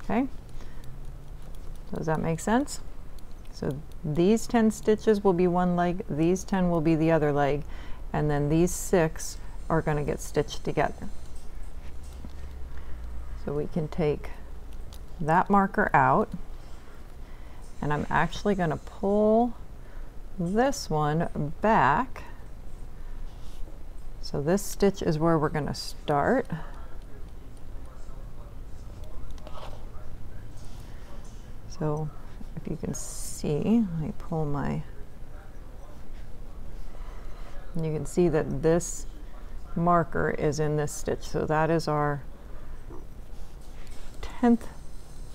Okay, does that make sense? So these 10 stitches will be one leg, these 10 will be the other leg, and then these 6 are going to get stitched together. So we can take that marker out, and I'm actually going to pull this one back. So this stitch is where we're going to start. So if you can see, let me pull my, and you can see that this marker is in this stitch. So that is our 10th.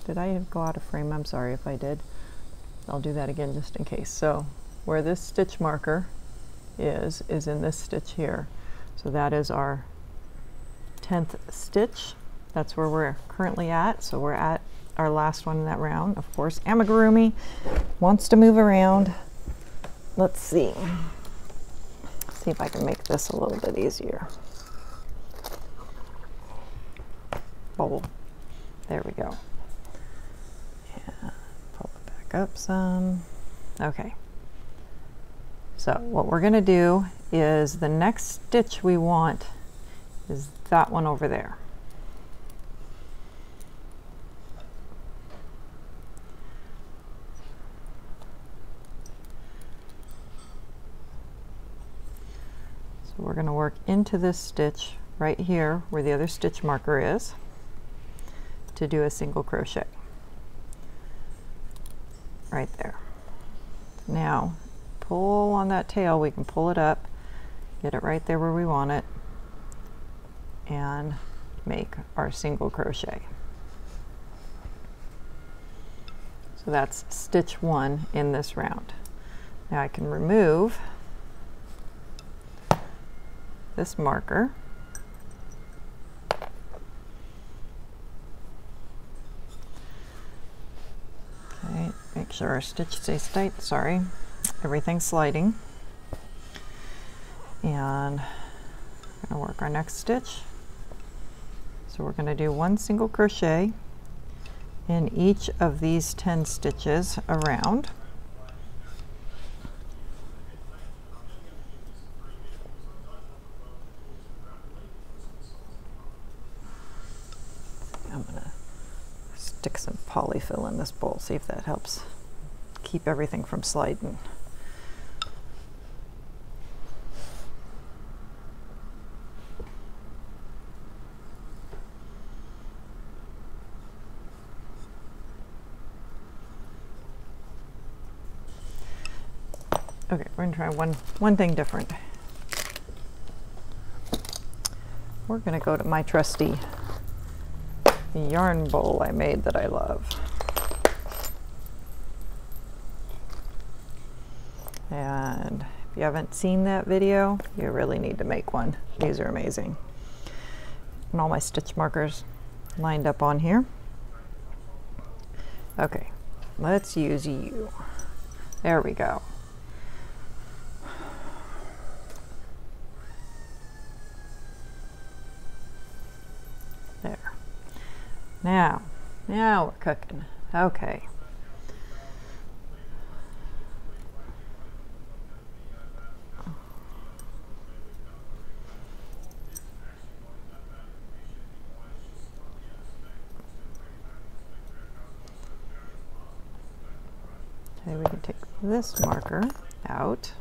Did I go out of frame? I'm sorry if I did. I'll do that again just in case. So where this stitch marker is in this stitch here. So that is our 10th stitch. That's where we're currently at. So we're at our last one in that round. Of course, amigurumi wants to move around. Let's see. See if I can make this a little bit easier. Oh, there we go. And pull it back up some. Okay. So what we're going to do is the next stitch we want is that one over there. So we're going to work into this stitch right here where the other stitch marker is to do a single crochet right there. Now pull on that tail, we can pull it up, get it right there where we want it, and make our single crochet. So that's stitch 1 in this round. Now I can remove this marker. Okay, make sure our stitch stays tight. Sorry, everything's sliding. And I'm going to work our next stitch. So we're going to do 1 single crochet in each of these 10 stitches around. I'm going to stick some polyfill in this bowl, see if that helps keep everything from sliding. Okay, we're going to try one thing different. We're going to go to my trusty yarn bowl I made that I love. And if you haven't seen that video, you really need to make one. These are amazing. And all my stitch markers lined up on here. Okay, let's use you. There we go. There. Now we're cooking. Okay. Okay, we can take this marker out.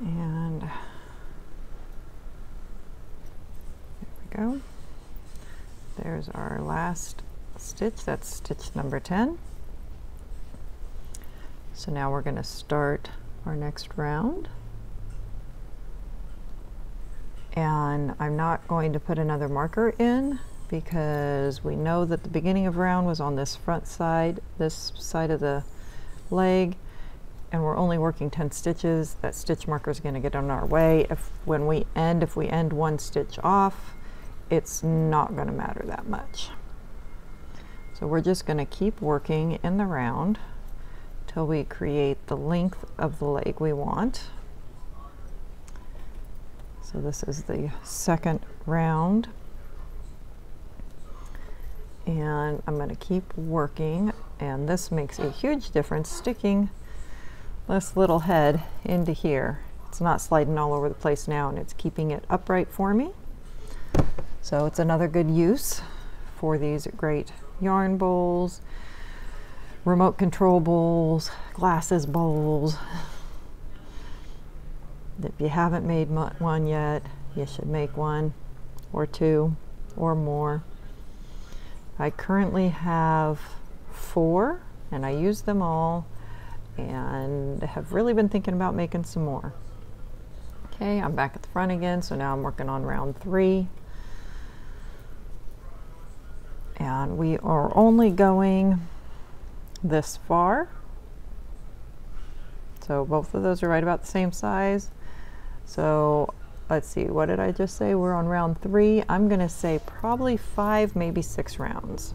And there we go. There's our last stitch. That's stitch number 10. So now we're going to start our next round. And I'm not going to put another marker in because we know that the beginning of round was on this front side, this side of the leg, and we're only working 10 stitches. That stitch marker is going to get in our way. If we end one stitch off, it's not going to matter that much. So we're just going to keep working in the round till we create the length of the leg we want. So this is the second round. And I'm going to keep working, and this makes a huge difference sticking this little head into here. It's not sliding all over the place now, and it's keeping it upright for me. So it's another good use for these great yarn bowls, remote control bowls, glasses bowls. If you haven't made one yet, you should make one or two or more. I currently have 4, and I use them all, and have really been thinking about making some more. Okay, I'm back at the front again, so now I'm working on round 3. And we are only going this far. So both of those are right about the same size. So let's see, what did I just say? We're on round 3. I'm going to say probably 5, maybe 6 rounds.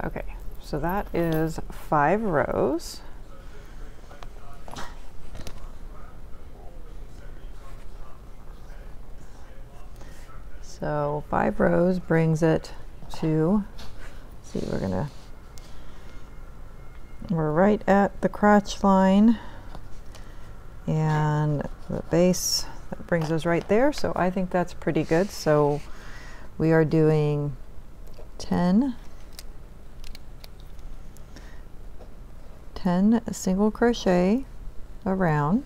Okay, so that is 5 rows. So 5 rows brings it to, let's see, we're gonna We're right at the crotch line, and the base, that brings us right there, so I think that's pretty good. So we are doing 10 single crochet around,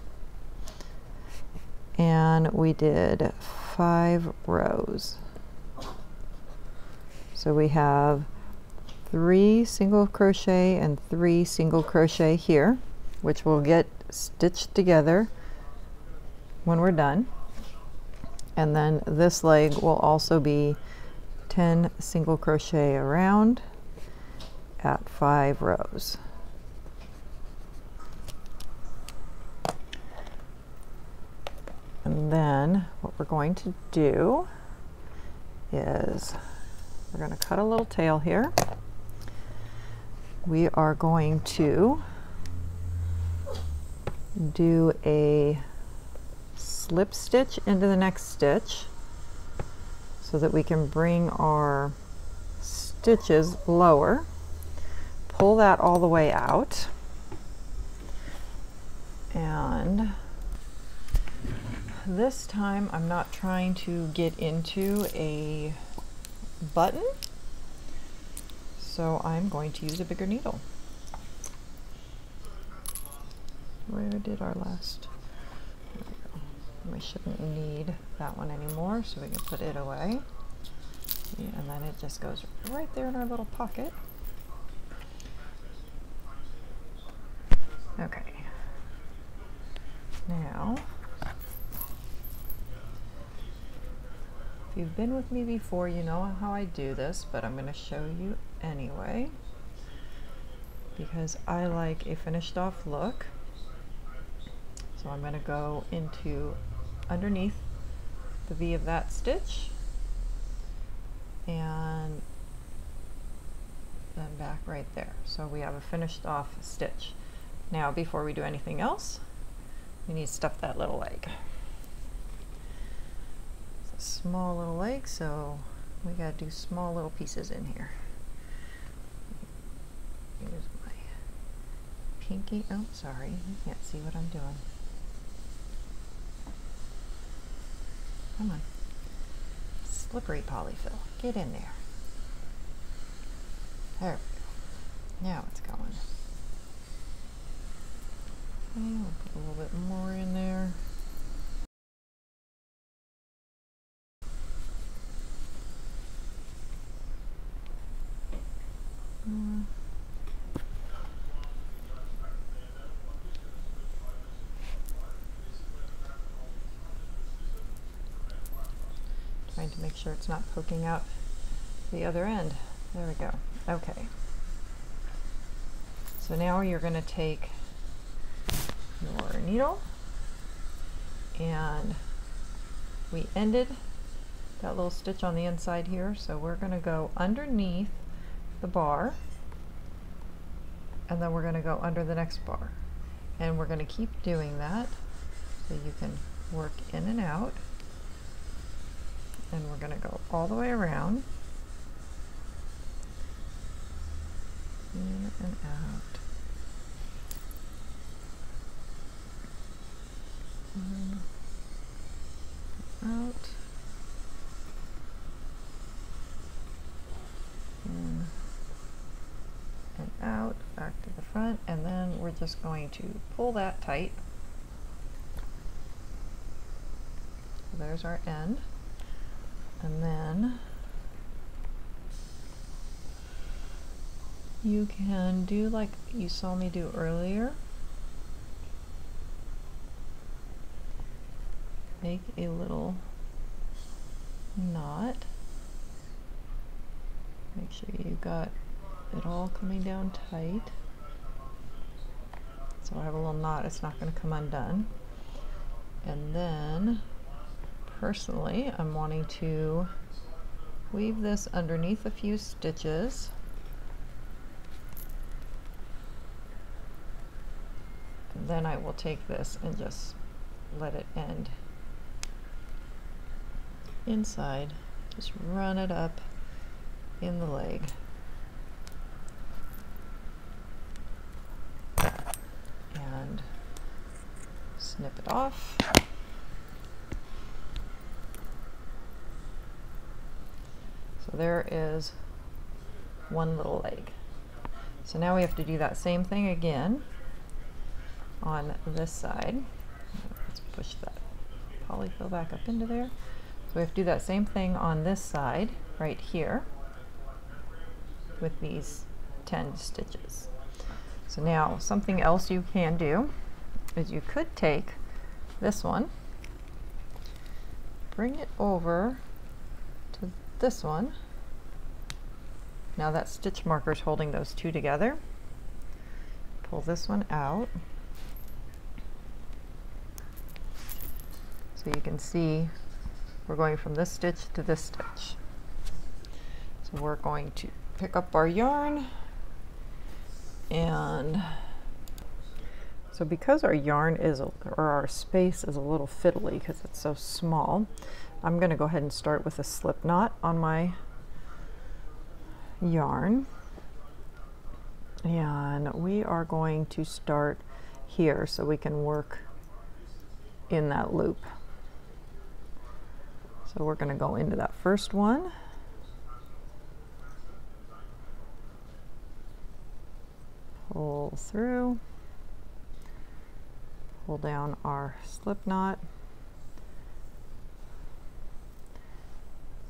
and we did 5 rows. So we have 3 single crochet and 3 single crochet here, which will get stitched together when we're done. And then this leg will also be 10 single crochet around at 5 rows. And then what we're going to do is we're going to cut a little tail here. We are going to do a slip stitch into the next stitch so that we can bring our stitches lower. Pull that all the way out, and this time I'm not trying to get into a button, so I'm going to use a bigger needle. Where did our last? There we go. We shouldn't need that one anymore, so we can put it away. Yeah, and then it just goes right there in our little pocket. Okay. Now, if you've been with me before, you know how I do this, but I'm going to show you anyway, because I like a finished off look. So I'm going to go into underneath the V of that stitch, and then back right there. So we have a finished off stitch. Now, before we do anything else, we need to stuff that little leg. It's a small little leg, so we got to do small little pieces in here. Use my pinky. Oh, sorry, you can't see what I'm doing. Come on. Slippery polyfill. Get in there. There we go. Now it's going. Okay, we'll put a little bit more in there. Trying to make sure it's not poking out the other end. There we go. Okay. So now you're going to take your needle, and we ended that little stitch on the inside here, so we're going to go underneath the bar, and then we're going to go under the next bar, and we're going to keep doing that so you can work in and out, and we're going to go all the way around, in and out. Out, in and out, back to the front, and then we're just going to pull that tight. So there's our end, and then you can do like you saw me do earlier. Make a little knot. Make sure you got it all coming down tight. So I have a little knot, it's not going to come undone. And then, personally, I'm wanting to weave this underneath a few stitches. And then I will take this and just let it end inside, just run it up in the leg. snip it off. So there is one little leg. So now we have to do that same thing again on this side. Let's push that polyfill back up into there. So we have to do that same thing on this side right here with these 10 stitches. So now something else you can do is you could take this one, bring it over to this one. Now that stitch marker is holding those two together. Pull this one out. So you can see we're going from this stitch to this stitch. So we're going to pick up our yarn, and so because our yarn is, or our space is a little fiddly because it's so small, I'm going to go ahead and start with a slip knot on my yarn, and we are going to start here so we can work in that loop. So we're going to go into that first one, pull through, pull down our slip knot,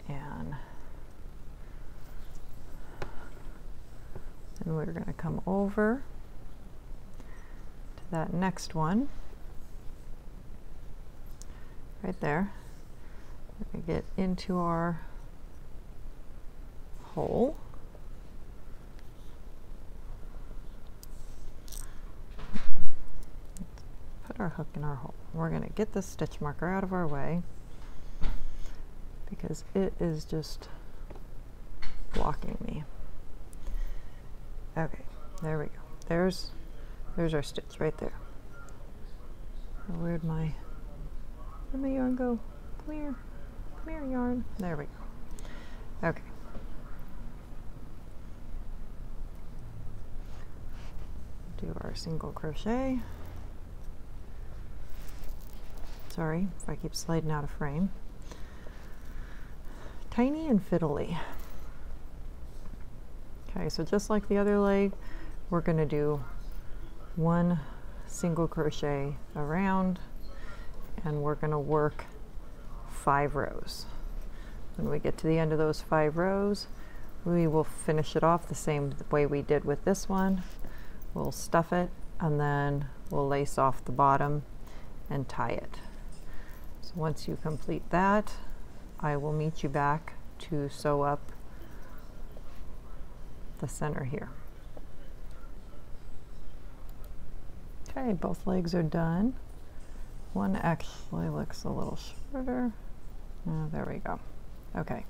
and then we're going to come over to that next one right there. We're going to get into our hole. Put our hook in our hole. We're going to get this stitch marker out of our way because it is just blocking me. Okay, there we go. There's our stitch right there. Where'd my yarn go? Come here. Come here, yarn. There we go. Okay. Do our single crochet. Sorry if I keep sliding out of frame. Tiny and fiddly. Okay, so just like the other leg, we're going to do one single crochet around, and we're going to work 5 rows. When we get to the end of those 5 rows, we will finish it off the same way we did with this one. We'll stuff it, and then we'll lace off the bottom and tie it. So once you complete that, I will meet you back to sew up the center here. Okay, both legs are done. One actually looks a little shorter. Oh, there we go. Okay,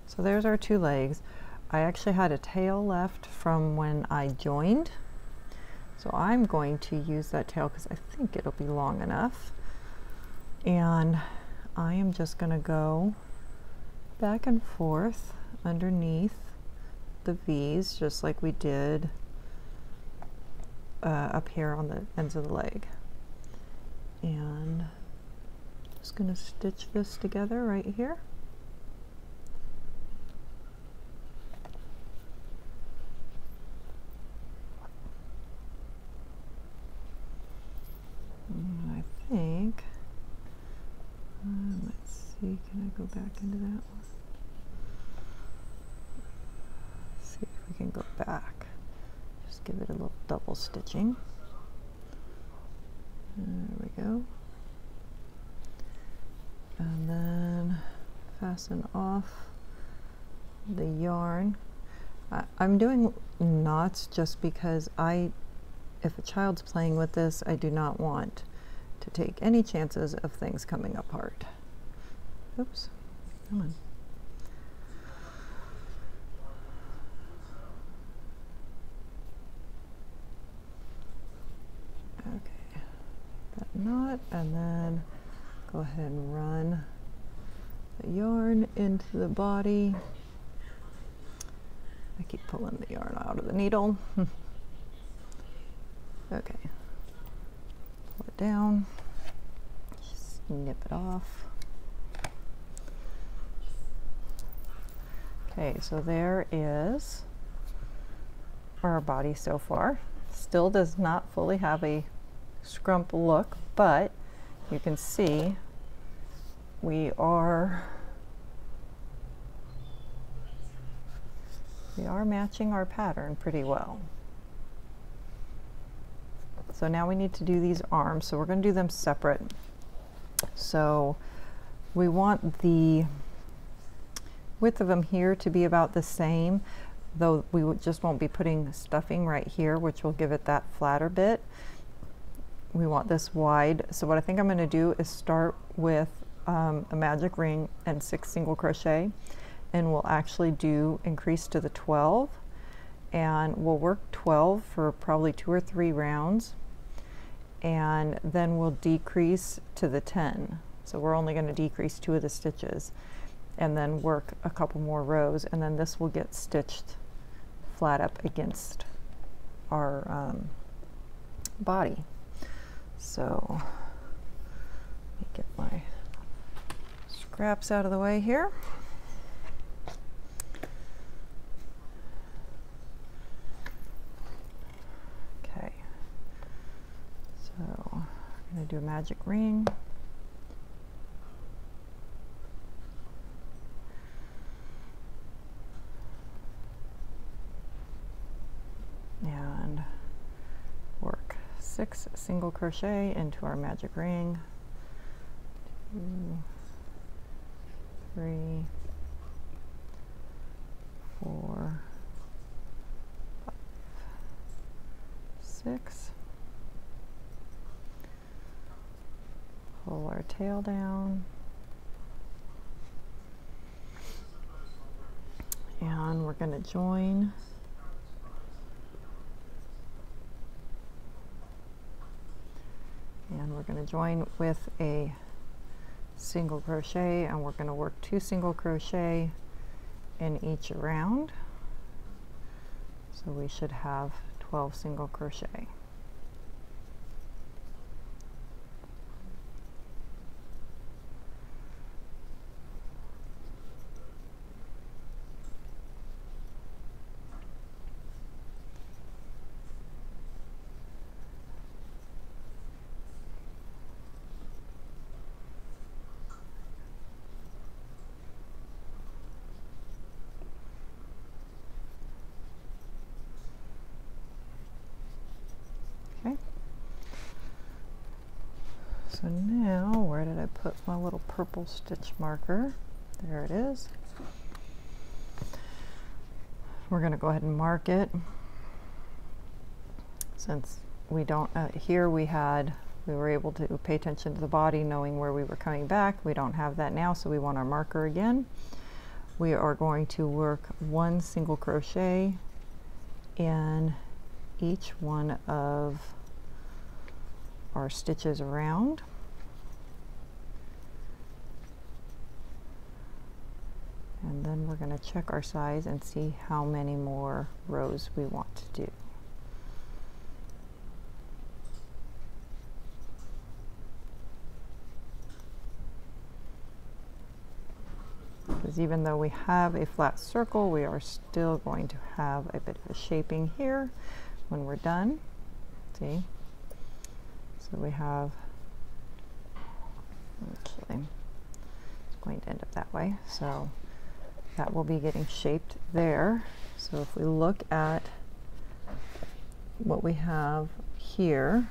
so there's our 2 legs. I actually had a tail left from when I joined, so I'm going to use that tail because I think it'll be long enough. And I am just going to go back and forth underneath the V's, just like we did up here on the ends of the leg. And just going to stitch this together right here. And I think, let's see, can I go back into that one? Let's see if we can go back. Just give it a little double stitching. There we go. And then fasten off the yarn. I'm doing knots just because if a child's playing with this, I do not want to take any chances of things coming apart. Oops, come on. Okay, that knot, and then go ahead and run the yarn into the body. I keep pulling the yarn out of the needle. Okay, pull it down. Nip it off. Okay, so there is our body so far. Still does not fully have a scrump look, but you can see we are matching our pattern pretty well. So now we need to do these arms, so we're going to do them separate. So we want the width of them here to be about the same, though we just won't be putting stuffing right here, which will give it that flatter bit. We want this wide. So what I think I'm going to do is start with a magic ring and 6 single crochet, and we'll actually do increase to the 12, and we'll work 12 for probably 2 or 3 rounds, and then we'll decrease to the 10. So we're only going to decrease 2 of the stitches and then work a couple more rows, and then this will get stitched flat up against our body. So let me get my scraps out of the way here. Okay, so I'm going to do a magic ring. And work 6 single crochet into our magic ring. 2, 3, 4, 5, 6. Pull our tail down. And we're going to join with a single crochet, and we're going to work 2 single crochet in each round. So we should have 12 single crochet. Okay. So now, where did I put my little purple stitch marker? There it is. We're going to go ahead and mark it. Since we don't, here we were able to pay attention to the body, knowing where we were coming back. We don't have that now, so we want our marker again. We are going to work 1 single crochet in each one of our stitches around. And then we're going to check our size and see how many more rows we want to do. Because even though we have a flat circle, we are still going to have a bit of a shaping here when we're done. See? So we have, actually, it's going to end up that way. So that will be getting shaped there. So if we look at what we have here,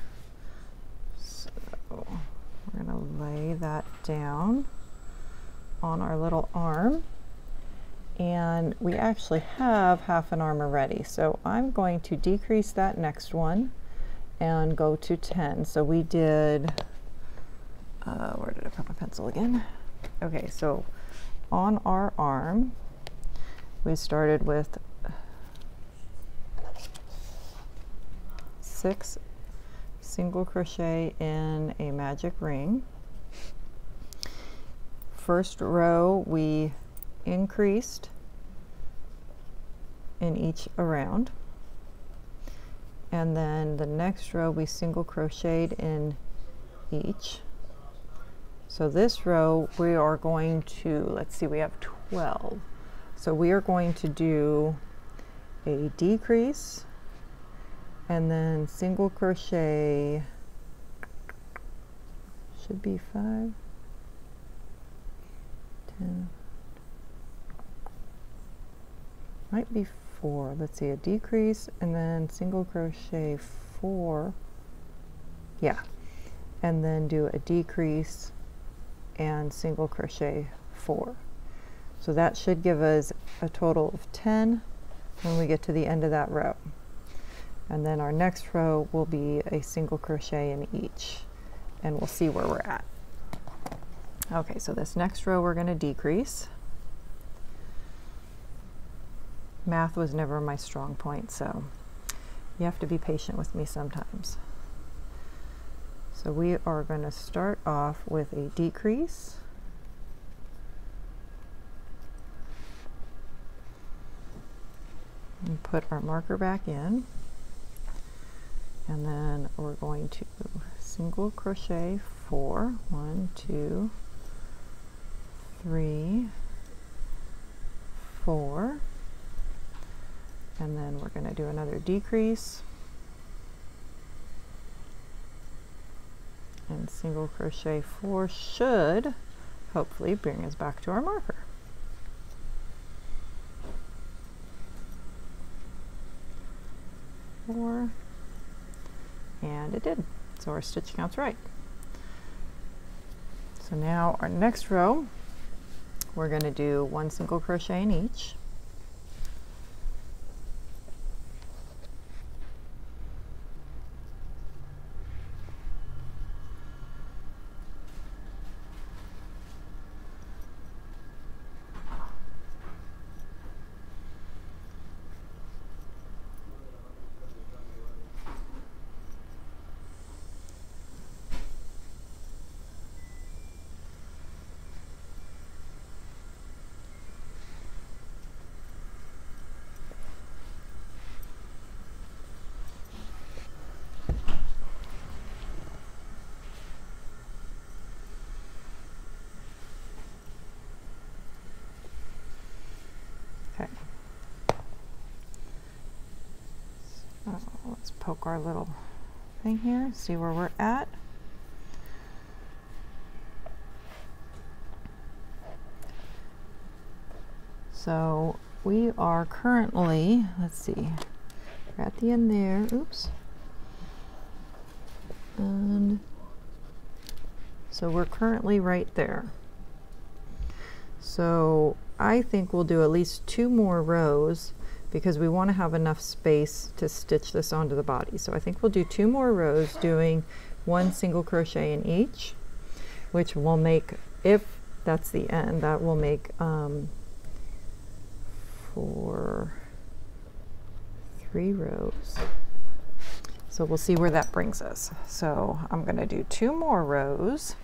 so we're going to lay that down on our little arm, and we actually have half an arm already. So I'm going to decrease that next one and go to 10. So we did, where did I put my pencil again? Okay, so on our arm, we started with 6 single crochet in a magic ring. First row we increased in each around, and then the next row we single crocheted in each. So this row we are going to, let's see, we have 12. So we are going to do a decrease and then single crochet, should be 5, 10, might be 4. Let's see, a decrease and then single crochet 4. Yeah, and then do a decrease and single crochet 4. So that should give us a total of 10 when we get to the end of that row. And then our next row will be a single crochet in each, and we'll see where we're at. Okay, so this next row we're going to decrease. Math was never my strong point, so you have to be patient with me sometimes. So we are going to start off with a decrease. And put our marker back in. And then we're going to single crochet 4. 1, 2, 3, 4. And then we're going to do another decrease and single crochet 4 should hopefully bring us back to our marker. And it did. So our stitch count's right. So now our next row, we're going to do 1 single crochet in each. Okay. So let's poke our little thing here, see where we're at. So we are currently, let's see, we're at the end there, oops. And so we're currently right there. So I think we'll do at least 2 more rows because we want to have enough space to stitch this onto the body. So I think we'll do 2 more rows doing 1 single crochet in each, which will make, if that's the end, that will make 3 rows. So we'll see where that brings us. So I'm going to do 2 more rows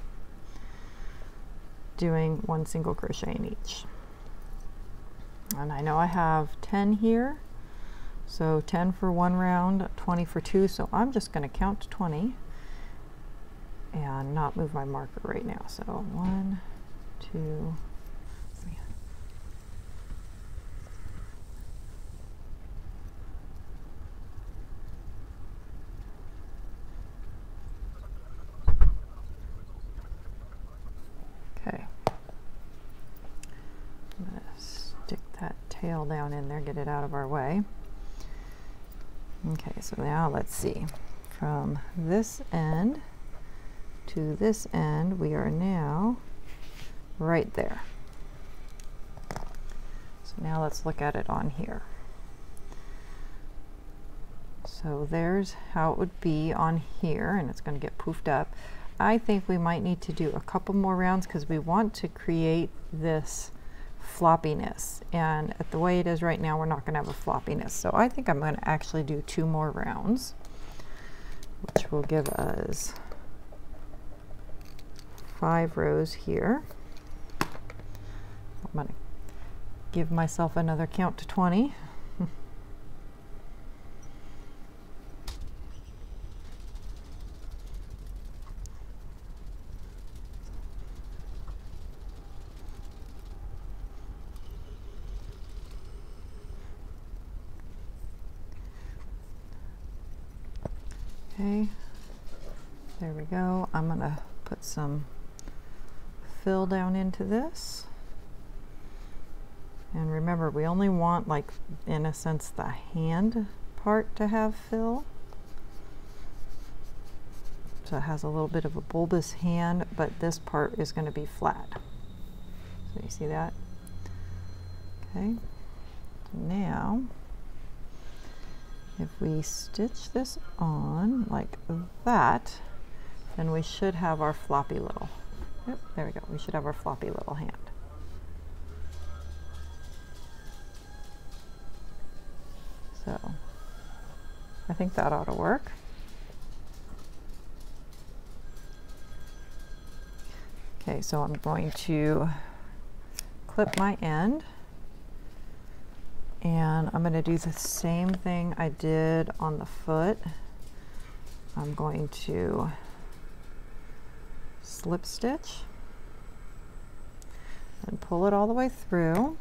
doing 1 single crochet in each. And I know I have 10 here, so 10 for 1 round, 20 for 2, so I'm just going to count to 20 and not move my marker right now. So 1, 2, 3. Okay. I'm going to stick that tail down in there, get it out of our way. Okay, so now let's see. From this end to this end, we are now right there. So now let's look at it on here. So there's how it would be on here, and it's going to get poofed up. I think we might need to do a couple more rounds because we want to create this floppiness, and at the way it is right now we're not going to have a floppiness, so I think I'm going to actually do 2 more rounds, which will give us 5 rows here. I'm going to give myself another count to 20. Okay, there we go. I'm gonna put some fill down into this. And remember, we only want, like, in a sense, the hand part to have fill. So it has a little bit of a bulbous hand, but this part is going to be flat. So you see that? Okay. Now, if we stitch this on like that, then we should have our floppy little, yep, there we go. We should have our floppy little hand. So I think that ought to work. Okay, so I'm going to clip my end, and I'm going to do the same thing I did on the foot. I'm going to slip stitch and pull it all the way through.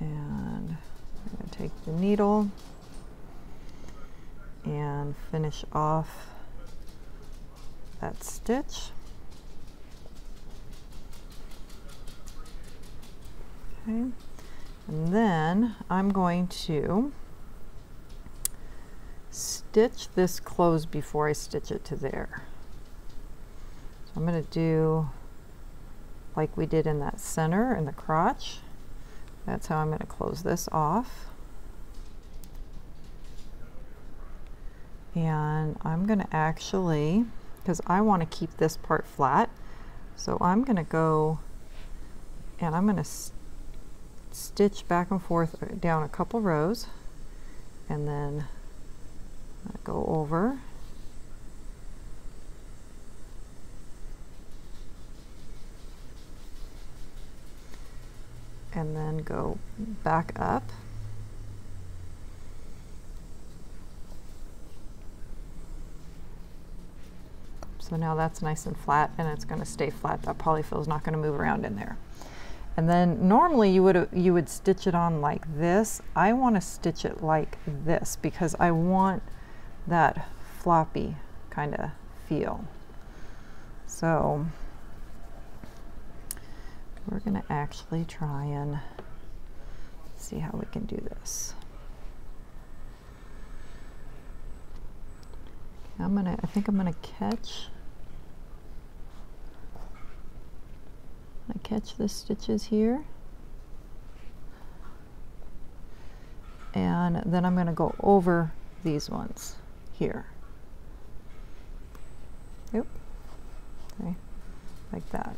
And I'm going to take the needle and finish off that stitch. Okay, and then I'm going to stitch this closed before I stitch it to there. So I'm going to do like we did in that center in the crotch. That's how I'm going to close this off. And I'm going to actually, because I want to keep this part flat, so I'm going to go and I'm going to stitch back and forth down a couple rows, and then go over and then go back up. So now that's nice and flat, and it's going to stay flat. That polyfill is not going to move around in there. And then normally you would stitch it on like this. I want to stitch it like this because I want that floppy kind of feel. So we're going to actually try and see how we can do this. I think I'm gonna catch the stitches here, and then I'm gonna go over these ones here. Yep. Okay, like that.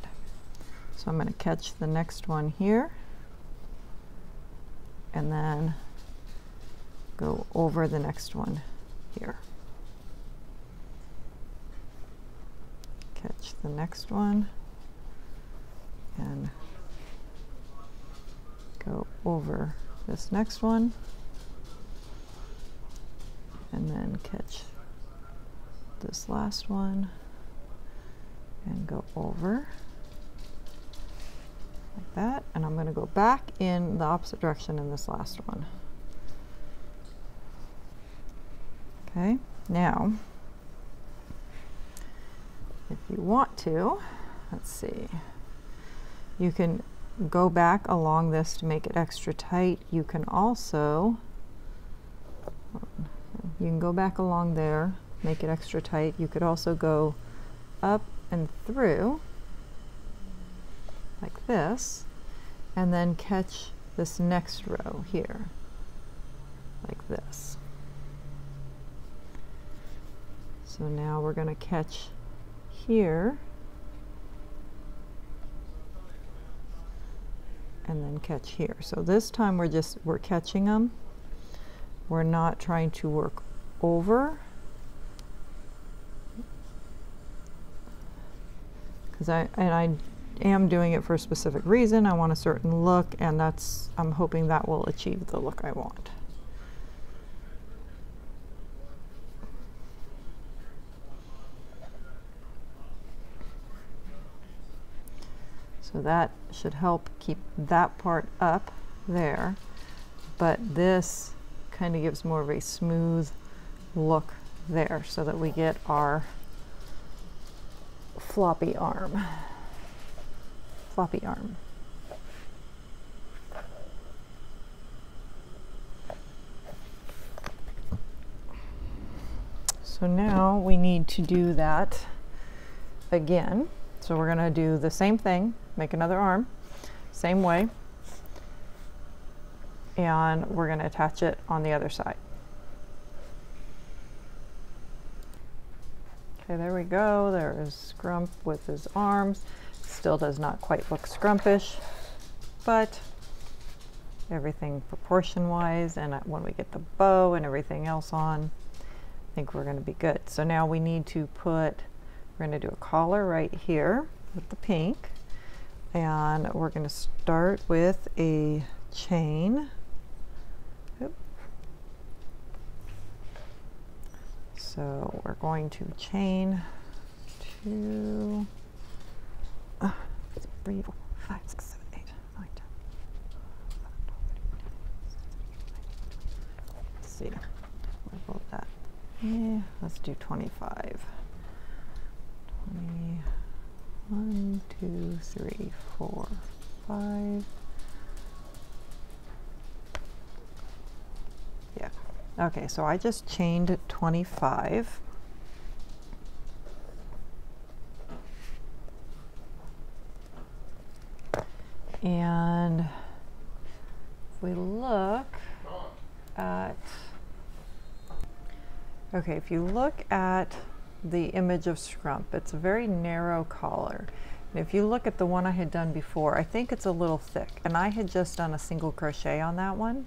So I'm gonna catch the next one here, and then go over the next one here. Catch the next one and go over this next one, and then catch this last one and go over like that. And I'm going to go back in the opposite direction in this last one. Okay, now if you want to, let's see, you can go back along this to make it extra tight. You can also, you can go back along there, make it extra tight. You could also go up and through like this, and then catch this next row here like this. So now we're going to catch here and then catch here. So this time we're catching them. We're not trying to work over, because I am doing it for a specific reason. I want a certain look, and I'm hoping that will achieve the look I want. So that should help keep that part up there. but this kind of gives more of a smooth look there so that we get our floppy arm. So now we need to do that again. So we're going to do the same thing, make another arm, same way, and we're going to attach it on the other side. Okay, there we go. There is Scrump with his arms. Still does not quite look Scrumpish, but everything proportion-wise, and when we get the bow and everything else on, I think we're going to be good. So now we need to we're going to do a collar right here with the pink, and we're going to start with a chain. Oop. So we're going to chain 2, 3, 4, 5, 6, 7, 8, 9, 10. Let's see. What about that? Yeah, let's do 25. 1, 2, 3, 4, 5. Yeah. Okay, so I just chained 25. And if we look at, okay, if you look at the image of Scrump, it's a very narrow collar. And if you look at the one I had done before, I think it's a little thick, and I had just done a single crochet on that one.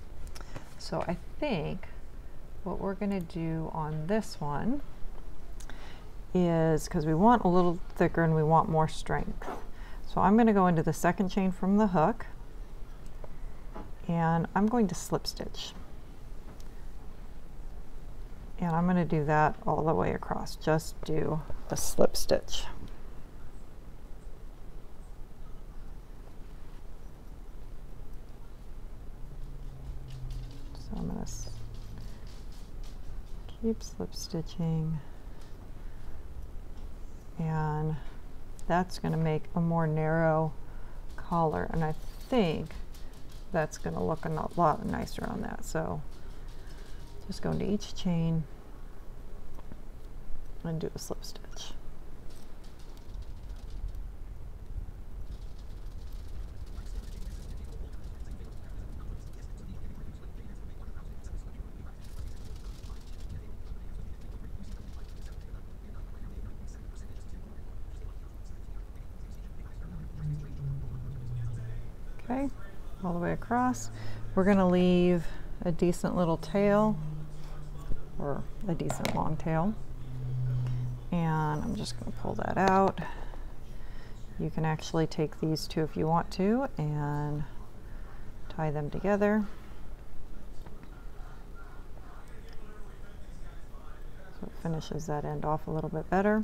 So I think what we're going to do on this one is, because we want a little thicker and we want more strength, so I'm going to go into the second chain from the hook, and I'm going to slip stitch. And I'm going to do that all the way across. Just do a slip stitch. So I'm going to keep slip stitching, and that's going to make a more narrow collar, and I think that's going to look a lot nicer on that. So just go into each chain and do a slip stitch. Okay, all the way across. We're going to leave a decent little tail, or a decent long tail, and I'm just going to pull that out. You can actually take these two if you want to and tie them together. So it finishes that end off a little bit better.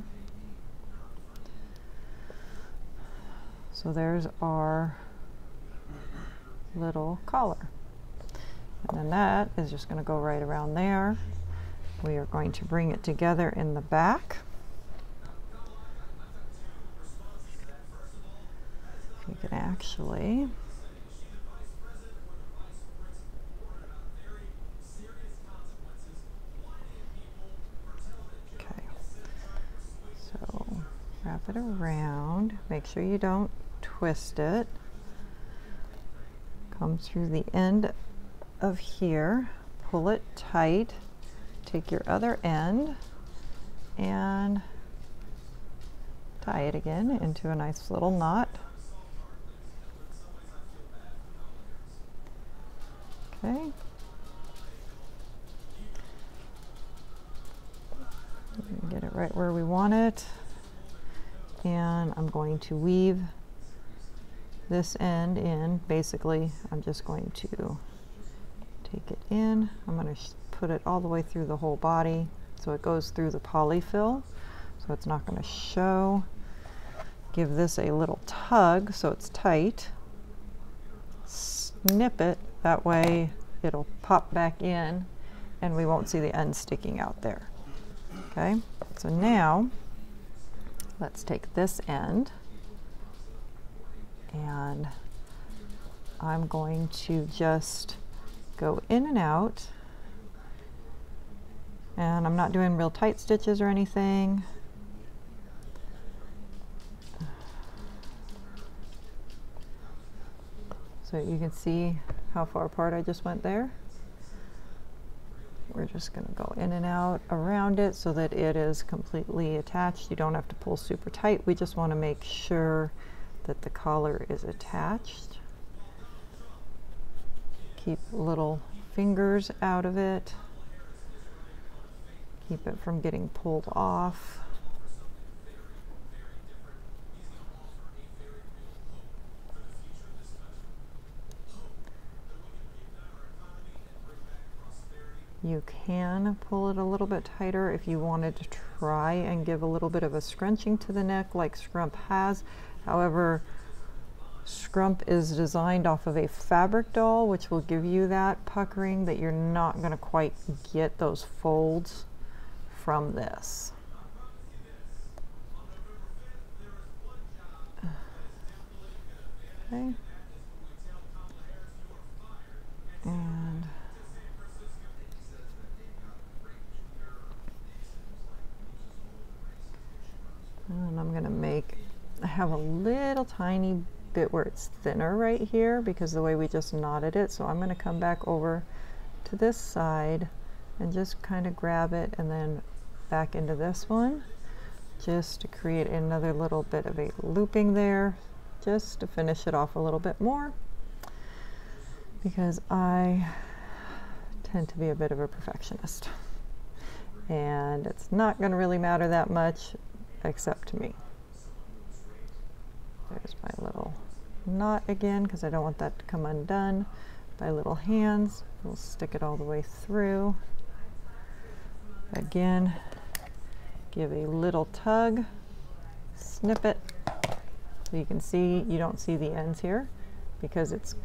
So there's our little collar. And then that is just going to go right around there. We are going to bring it together in the back. You can actually so wrap it around, make sure you don't twist it. Come through the end of here, pull it tight, take your other end and tie it again into a nice little knot. Okay. Get it right where we want it. And I'm going to weave this end in. Basically, I'm just going to take it in. I'm going to put it all the way through the whole body so it goes through the polyfill, so it's not going to show. Give this a little tug so it's tight. Snip it, that way it'll pop back in and we won't see the end sticking out there. Okay, so now let's take this end and I'm going to just go in and out, and I'm not doing real tight stitches or anything. So you can see how far apart I just went there. We're just going to go in and out around it so that it is completely attached. You don't have to pull super tight. We just want to make sure that the collar is attached. Keep little fingers out of it. Keep it from getting pulled off. You can pull it a little bit tighter if you wanted to try and give a little bit of a scrunching to the neck like Scrump has. However, Scrump is designed off of a fabric doll, which will give you that puckering that you're not going to quite get those folds from this. Okay. And I'm going to I have a little tiny bit where it's thinner right here because the way we just knotted it. So I'm going to come back over to this side and just kind of grab it and then back into this one just to create another little bit of a looping there, just to finish it off a little bit more, because I tend to be a bit of a perfectionist and it's not going to really matter that much except to me. There's my little knot again because I don't want that to come undone by little hands. We'll stick it all the way through. Again, give a little tug, snip it. So you can see, you don't see the ends here because it's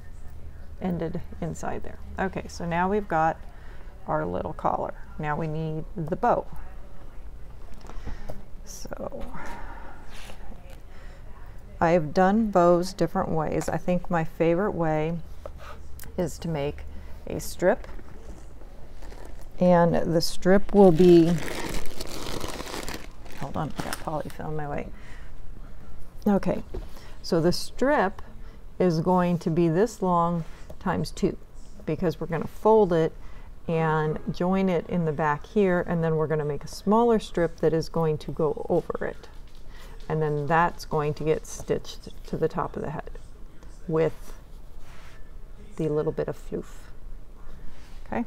ended inside there. Okay, so now we've got our little collar. Now we need the bow. So I've done bows different ways. I think my favorite way is to make a strip, and the strip will be, hold on, I got polyfill in my way. Okay, so the strip is going to be this long times 2 because we're going to fold it and join it in the back here, and then we're going to make a smaller strip that is going to go over it, and then that's going to get stitched to the top of the head with the little bit of floof. Okay.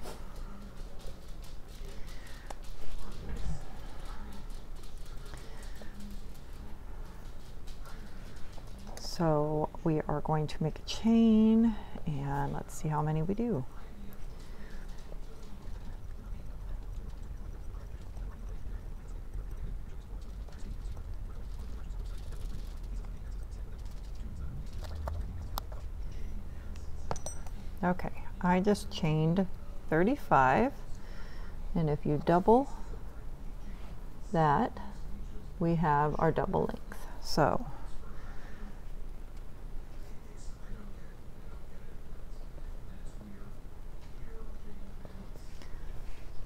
So we are going to make a chain, and let's see how many we do. Okay, I just chained 35, and if you double that, we have our double length. So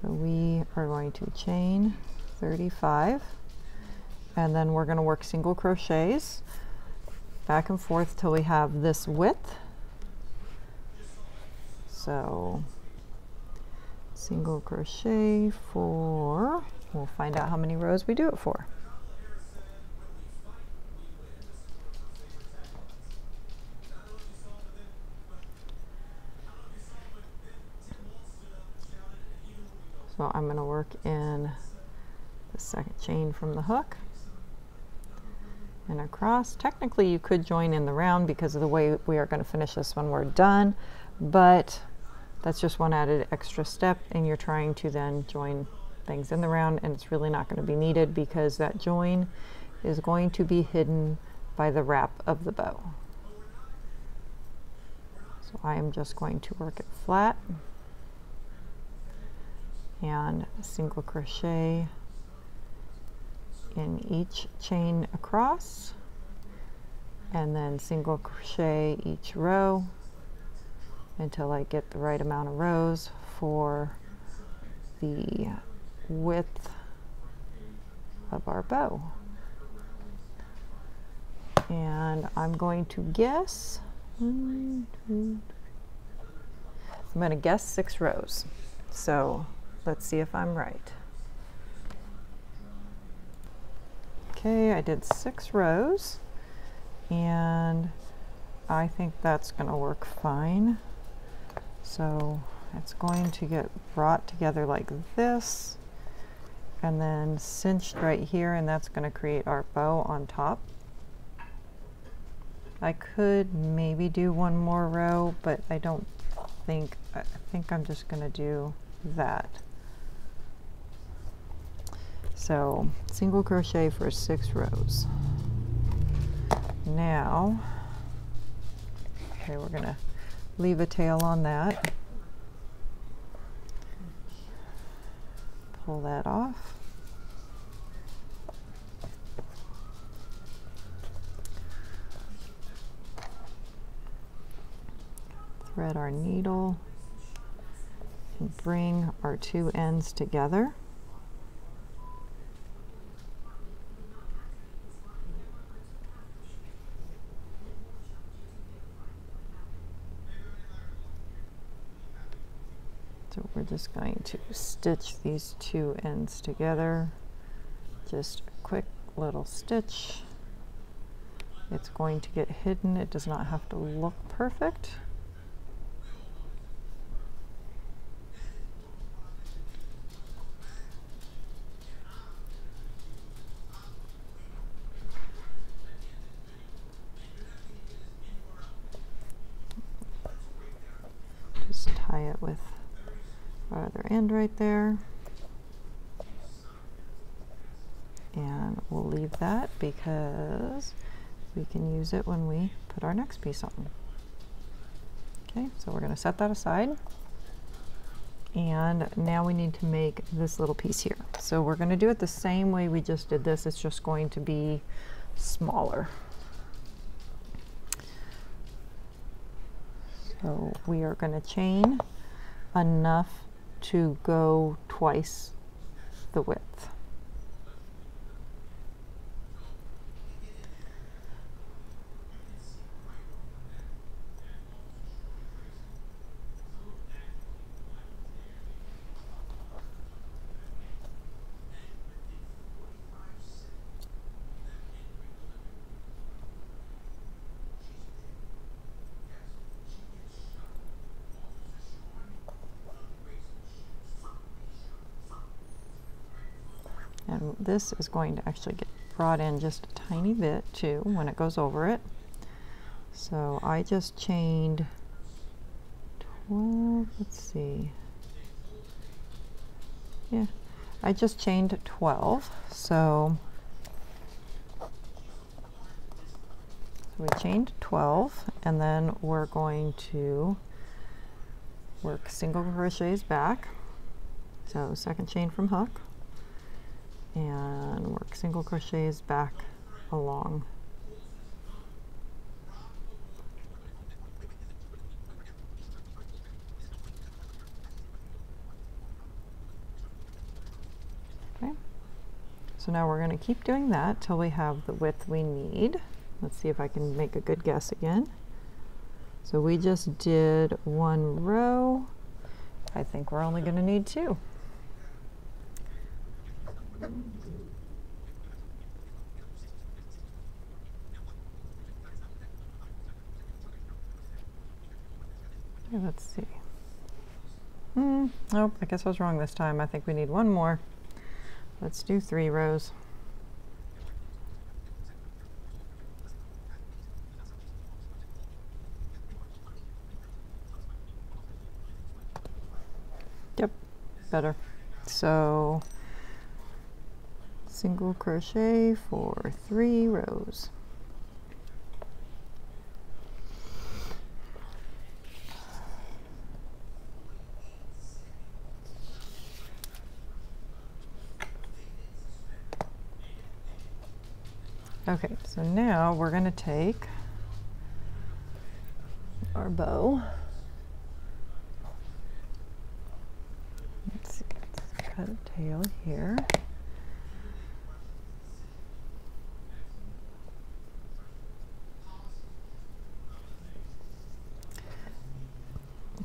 we are going to chain 35, and then we're going to work single crochets back and forth till we have this width. So single crochet for, we'll find out how many rows we do it for. So I'm going to work in the second chain from the hook and across. Technically you could join in the round because of the way we are going to finish this when we're done, but that's just one added extra step, and you're trying to then join things in the round, and it's really not going to be needed because that join is going to be hidden by the wrap of the bow. So I am just going to work it flat and single crochet in each chain across, and then single crochet each row until I get the right amount of rows for the width of our bow. And I'm going to guess, I'm going to guess 6 rows. So let's see if I'm right. Okay, I did 6 rows, and I think that's going to work fine. So it's going to get brought together like this, and then cinched right here, and that's going to create our bow on top. I could maybe do one more row, but I think I'm just going to do that. So single crochet for 6 rows. Now, okay, we're going to leave a tail on that. Pull that off. Thread our needle and bring our 2 ends together. So we're just going to stitch these 2 ends together. Just a quick little stitch. It's going to get hidden. It does not have to look perfect. Just tie it with our other end right there. And we'll leave that because we can use it when we put our next piece on. Okay, so we're going to set that aside. And now we need to make this little piece here. So we're going to do it the same way we just did this. It's just going to be smaller. So we are going to chain enough to go twice the width. And this is going to actually get brought in just a tiny bit too when it goes over it. So I just chained 12, let's see. Yeah, I just chained 12. So we chained 12, and then we're going to work single crochets back. So second chain from hook, and work single crochets back along. Okay, so now we're going to keep doing that till we have the width we need. Let's see if I can make a good guess again. So we just did 1 row. I think we're only going to need 2. Okay, let's see. Nope, I guess I was wrong this time. I think we need 1 more. Let's do 3 rows. Yep, better. So single crochet for 3 rows. Okay, so now we're going to take our bow. Let's see, let's cut a tail here.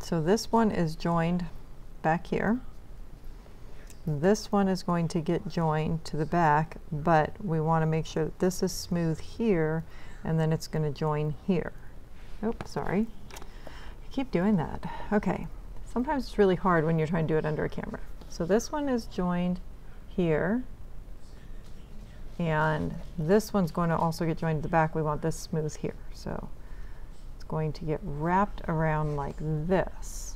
So this one is joined back here. This one is going to get joined to the back, but we want to make sure that this is smooth here, and then it's going to join here. Oh, sorry. I keep doing that. Okay. Sometimes it's really hard when you're trying to do it under a camera. So this one is joined here, and this one's going to also get joined to the back. We want this smooth here. So it's going to get wrapped around like this.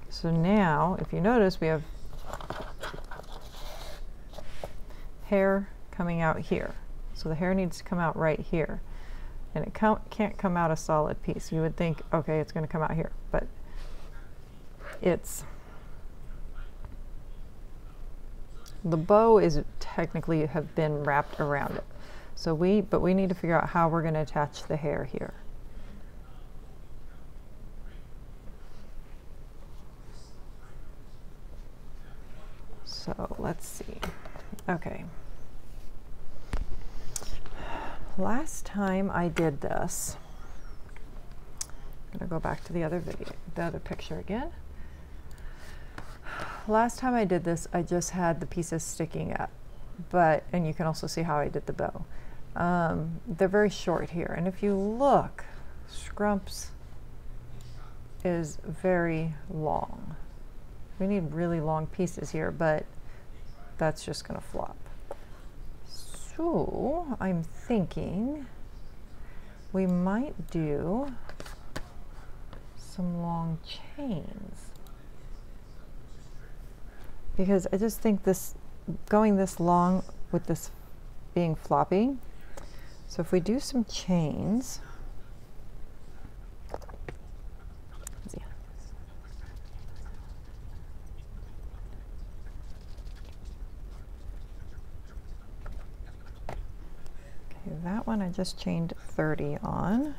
So now, if you notice, we have hair coming out here. So the hair needs to come out right here. And it can't come out a solid piece. You would think, okay, it's going to come out here, but the bow is technically have been wrapped around it. So but we need to figure out how we're going to attach the hair here. So let's see. Okay. Last time I did this, I'm going to go back to the other video, the other picture again. Last time I did this, I just had the pieces sticking up, and you can also see how I did the bow. They're very short here, and if you look, Scrump's is very long. We need really long pieces here, but that's just going to flop. So I'm thinking we might do some long chains, because I just think going this long with this being floppy. So if we do some chains, that one I just chained 30 on.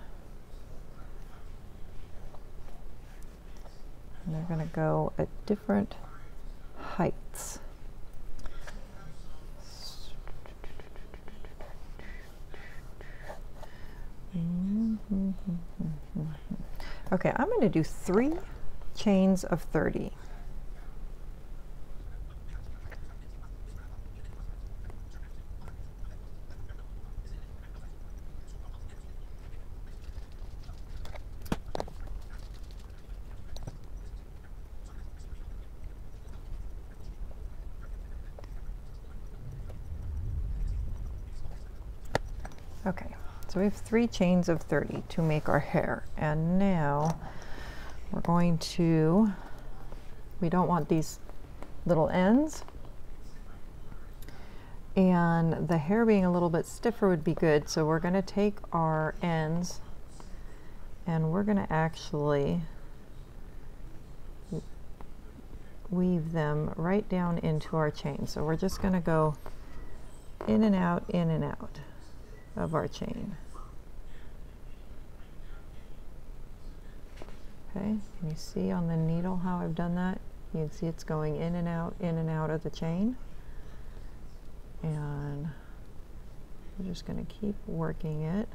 And they're going to go at different heights. Okay, I'm going to do 3 chains of 30. Okay, so we have 3 chains of 30 to make our hair, and now we're going to, we don't want these little ends, and the hair being a little bit stiffer would be good, so we're going to take our ends and we're going to actually weave them right down into our chain. So we're just going to go in and out of our chain. Okay, can you see on the needle how I've done that? You can see it's going in and out of the chain. And we're just going to keep working it.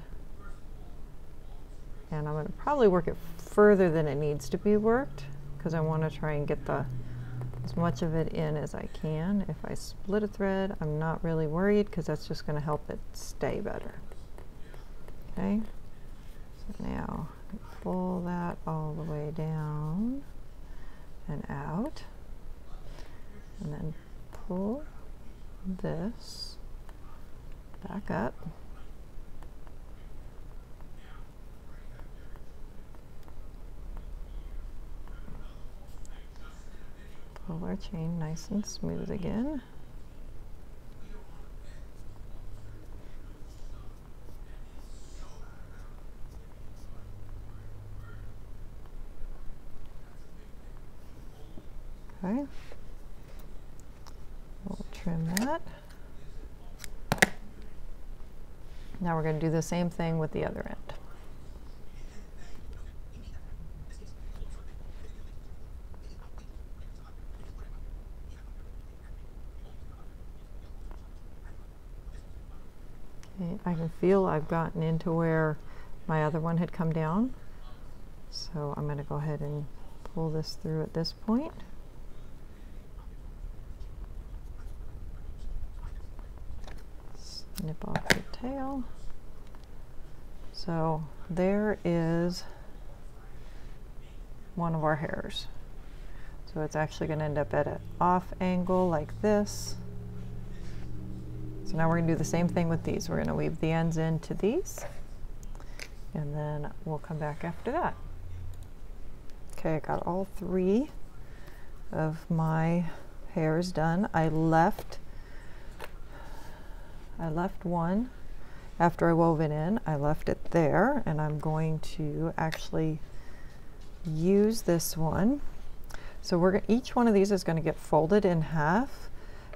And I'm going to probably work it further than it needs to be worked, because I want to try and get as much of it in as I can. If I split a thread, I'm not really worried, because that's just going to help it stay better. Okay, so now pull that all the way down and out, and then pull this back up. Pull our chain nice and smooth again. Okay, we'll trim that. Now we're going to do the same thing with the other end. Okay, I can feel I've gotten into where my other one had come down. So I'm going to go ahead and pull this through at this point. Snip off the tail. So there is one of our hairs. So it's actually going to end up at an off angle like this. So now we're going to do the same thing with these. We're going to weave the ends into these, and then we'll come back after that. Okay, I got all 3 of my hairs done. I left one after I wove it in. I left it there, and I'm going to actually use this one. So each one of these is going to get folded in half,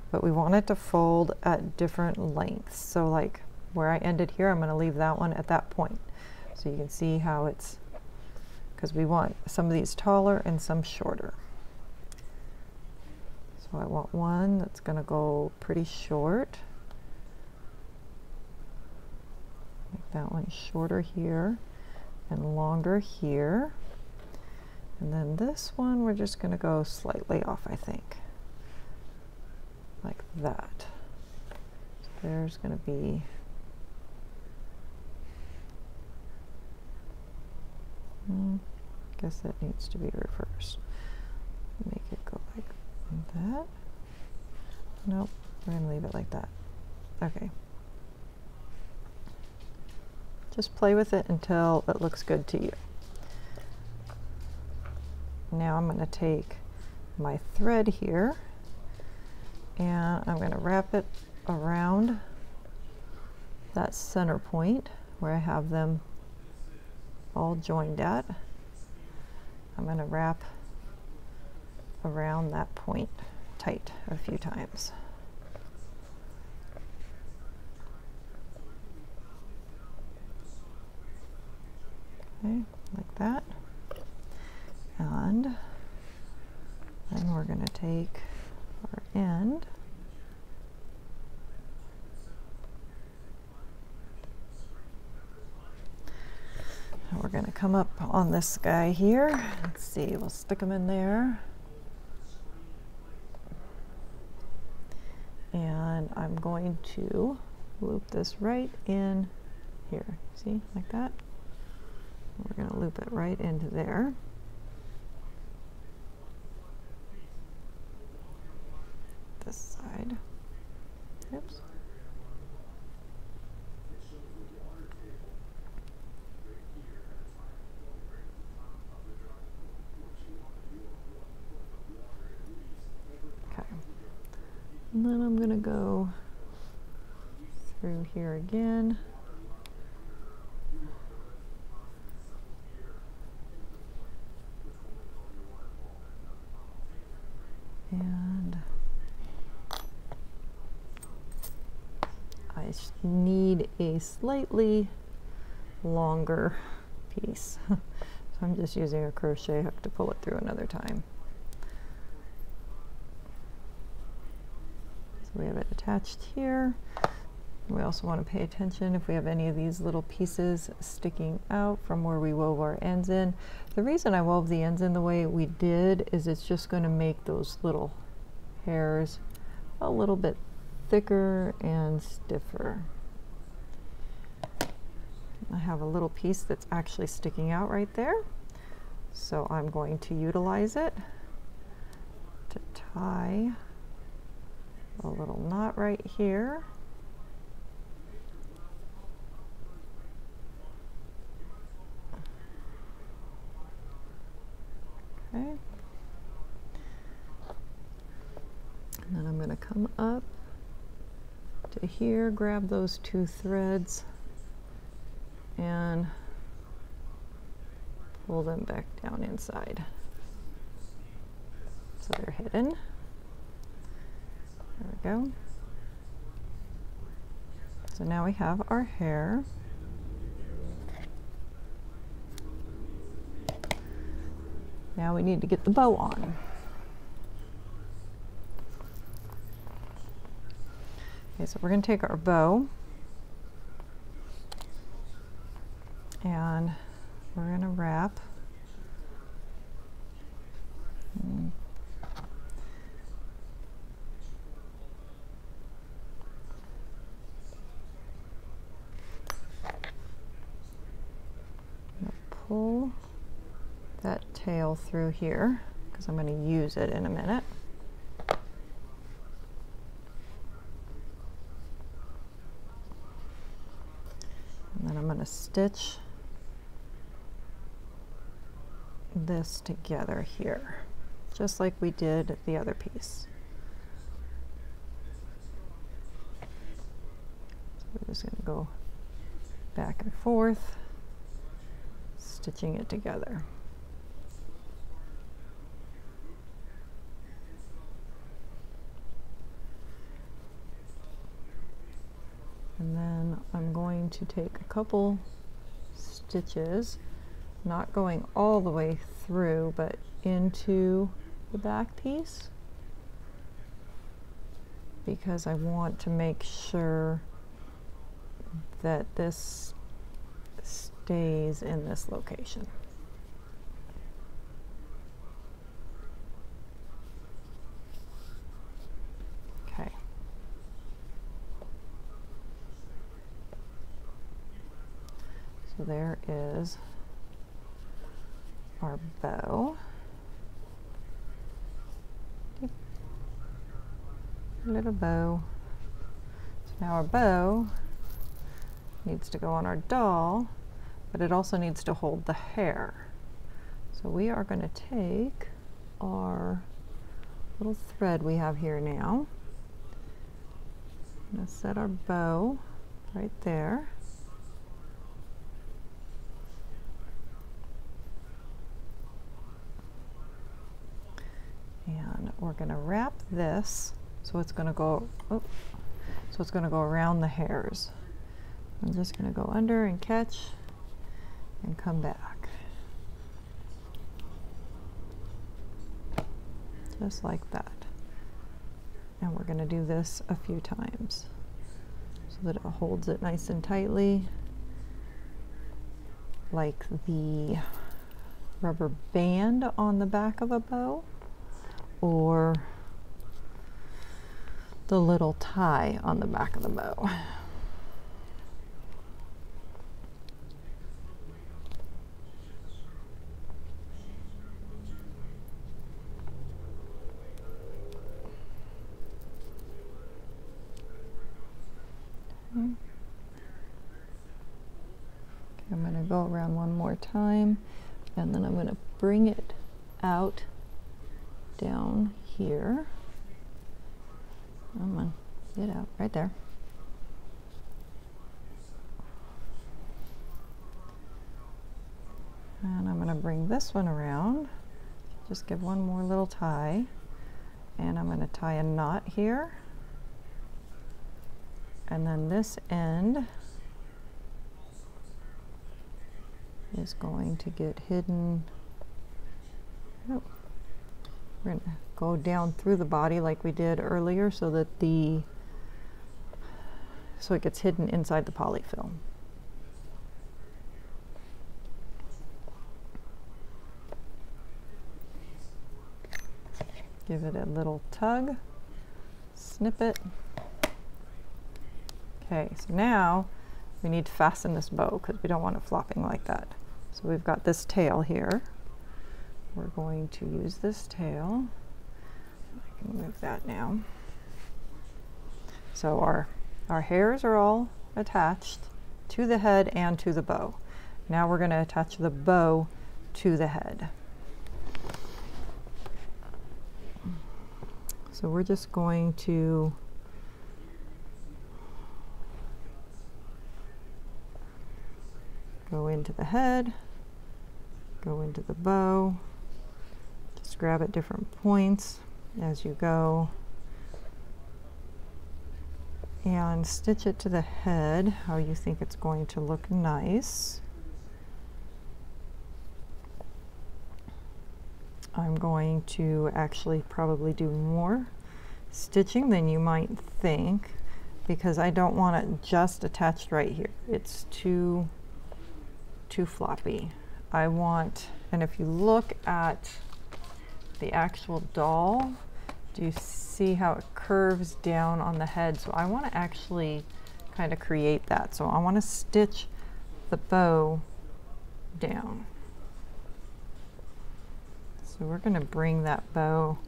but we want it to fold at different lengths. So like where I ended here, I'm going to leave that one at that point. So you can see how it's, because we want some of these taller and some shorter. So I want one that's going to go pretty short. Make that one shorter here and longer here. And then this one, we're just going to go slightly off, I think. Like that. So there's going to be guess that needs to be reversed. Make it go like that. Nope, we're going to leave it like that. Okay. Just play with it until it looks good to you. Now I'm going to take my thread here, and I'm going to wrap it around that center point where I have them all joined at. I'm going to wrap around that point tight a few times. Okay, like that. And then we're going to take our end and we're going to come up on this guy here. Let's see, we'll stick them in there. And I'm going to loop this right in here. See, like that? We're going to loop it right into there. This side. Oops. Okay. And then I'm going to go through here again. And I need a slightly longer piece. So I'm just using a crochet hook to pull it through another time. So we have it attached here. We also want to pay attention if we have any of these little pieces sticking out from where we wove our ends in. The reason I wove the ends in the way we did is it's just going to make those little hairs a little bit thicker and stiffer. I have a little piece that's actually sticking out right there, so I'm going to utilize it to tie a little knot right here. Okay. And then I'm going to come up to here, grab those 2 threads, and pull them back down inside. So they're hidden. There we go. So now we have our hair. Now we need to get the bow on. Okay, so we're going to take our bow and we're going to wrap pull that tail through here because I'm going to use it in a minute. And then I'm going to stitch this together here, just like we did the other piece. So we're just going to go back and forth, stitching it together. And then I'm going to take a couple stitches, not going all the way through, but into the back piece, because I want to make sure that this stays in this location. Okay. So there is our bow. Little bow. So now our bow needs to go on our doll, but it also needs to hold the hair. So we are going to take our little thread we have here now. I'm going to set our bow right there. And we're going to wrap this so it's going to go around the hairs. I'm just going to go under and catch and come back. Just like that. And we're going to do this a few times so that it holds it nice and tightly, like the rubber band on the back of a bow, or the little tie on the back of the bow. Okay, I'm going to go around one more time, and then I'm going to bring it out down here. Come on, get out, right there. And I'm going to bring this one around, just give one more little tie, and I'm going to tie a knot here, and then this end is going to get hidden. Oh. We're going to go down through the body like we did earlier so that it gets hidden inside the polyfilm. Give it a little tug, snip it. Okay, so now we need to fasten this bow because we don't want it flopping like that. So we've got this tail here. We're going to use this tail. I can move that now. So our hairs are all attached to the head and to the bow. Now we're going to attach the bow to the head. So we're just going to go into the head, go into the bow. Just grab at different points as you go, and stitch it to the head how you think it's going to look nice. I'm going to actually probably do more stitching than you might think, because I don't want it just attached right here. It's too floppy. I want, and if you look at the actual doll, do you see how it curves down on the head? So I want to actually kind of create that. So I want to stitch the bow down. So we're going to bring that bow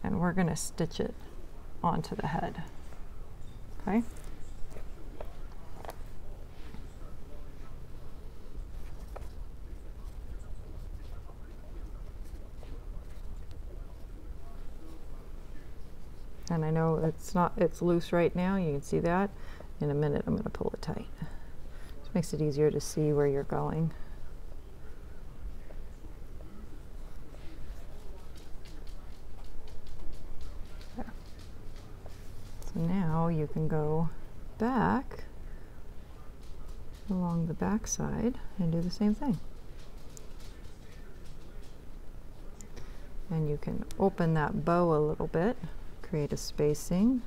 and we're going to stitch it onto the head. Okay? And I know it's loose right now, you can see that. In a minute I'm going to pull it tight. This makes it easier to see where you're going. There. So now you can go back along the back side and do the same thing. And you can open that bow a little bit. Create a spacing.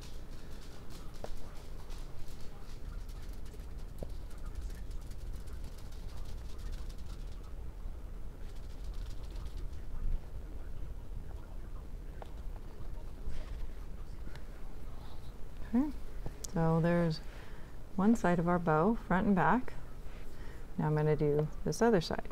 Okay, so there's one side of our bow, front and back. Now I'm going to do this other side.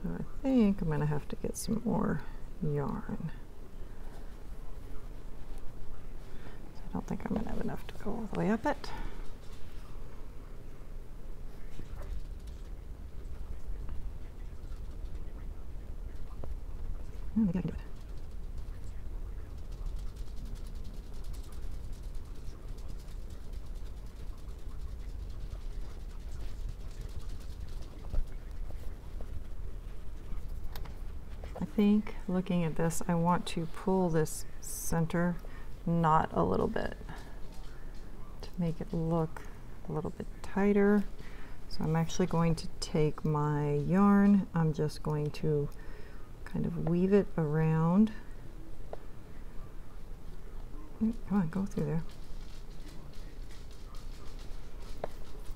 So I think I'm going to have to get some more yarn. So I don't think I'm going to have enough to go all the way up it. Oh, maybe I can do it. I think looking at this, I want to pull this center knot a little bit to make it look a little bit tighter. So I'm actually going to take my yarn, I'm just going to kind of weave it around. Come on, go through there.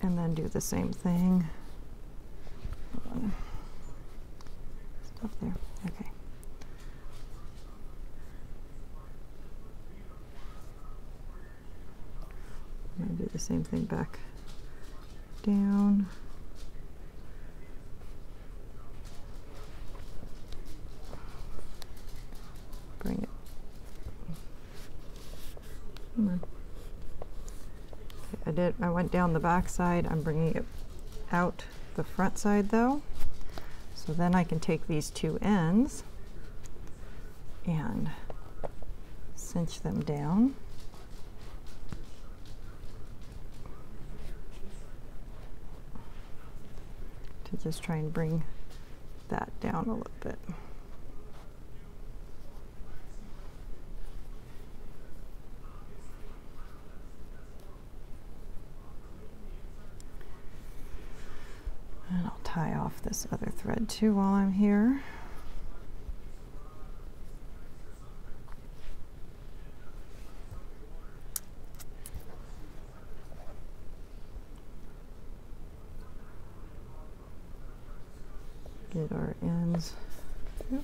And then do the same thing. Hold on. Stop there. Okay. I'm going to do the same thing back down. Bring it. Come on. Okay, I went down the back side. I'm bringing it out the front side though. So then I can take these two ends and cinch them down. To just try and bring that down a little bit. And I'll tie off this other thread too while I'm here. Get our ends. Yep.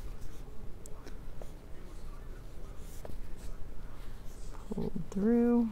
Pulled through.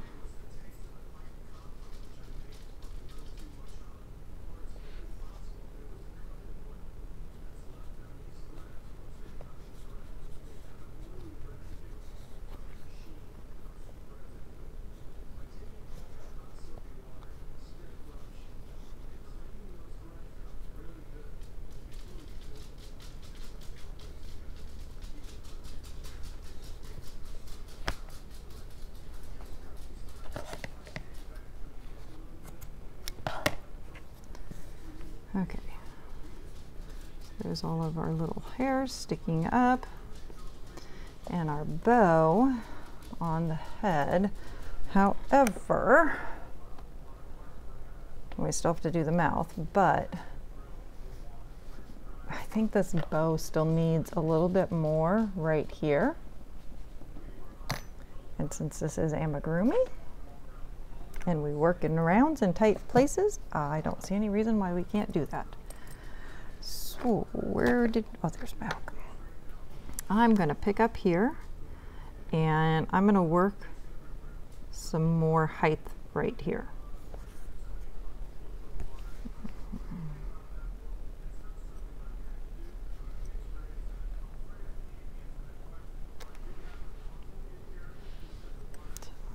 Okay, there's all of our little hairs sticking up and our bow on the head. However, we still have to do the mouth, but I think this bow still needs a little bit more right here. And since this is amigurumi and we work in rounds and tight places, I don't see any reason why we can't do that. So where did, oh, there's my hook. I'm gonna pick up here and I'm gonna work some more height right here.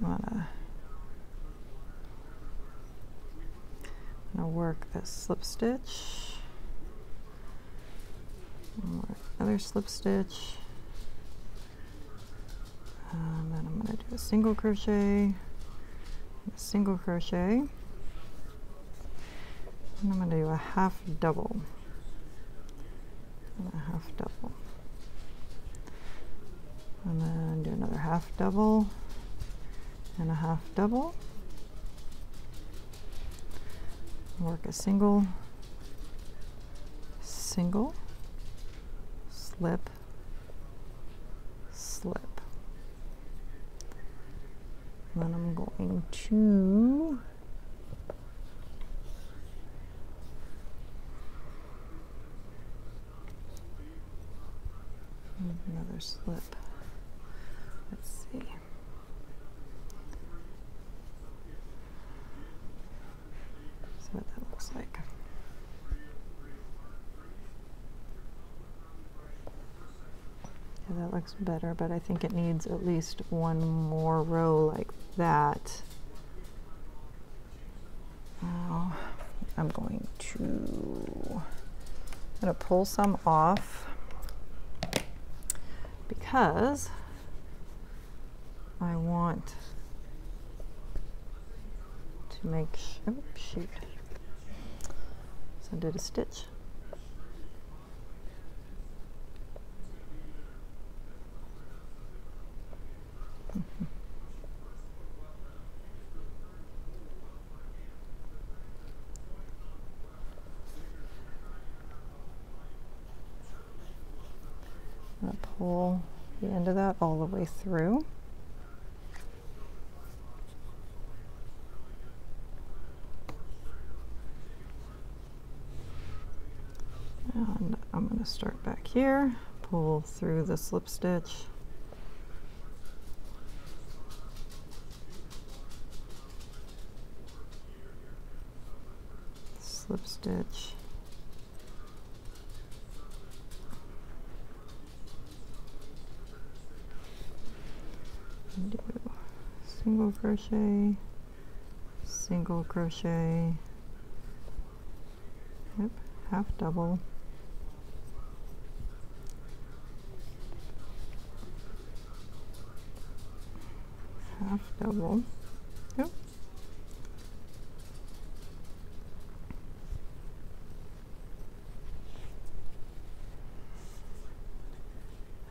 I'm gonna work this slip stitch, another slip stitch, and then I'm gonna do a single crochet, a single crochet, and I'm gonna do a half double, and a half double, and then do another half double, and a half double. Work a single, single, slip, slip. And then I'm going to another slip. Let's see. What that looks like. Yeah, that looks better, but I think it needs at least one more row like that. Now I'm going to pull some off because I want to make oh shoot. So I did a stitch. I'm going to pull the end of that all the way through. And I'm going to start back here, pull through the slip stitch, slip stitch, and do single crochet, single crochet, yep, half double, half double, yep,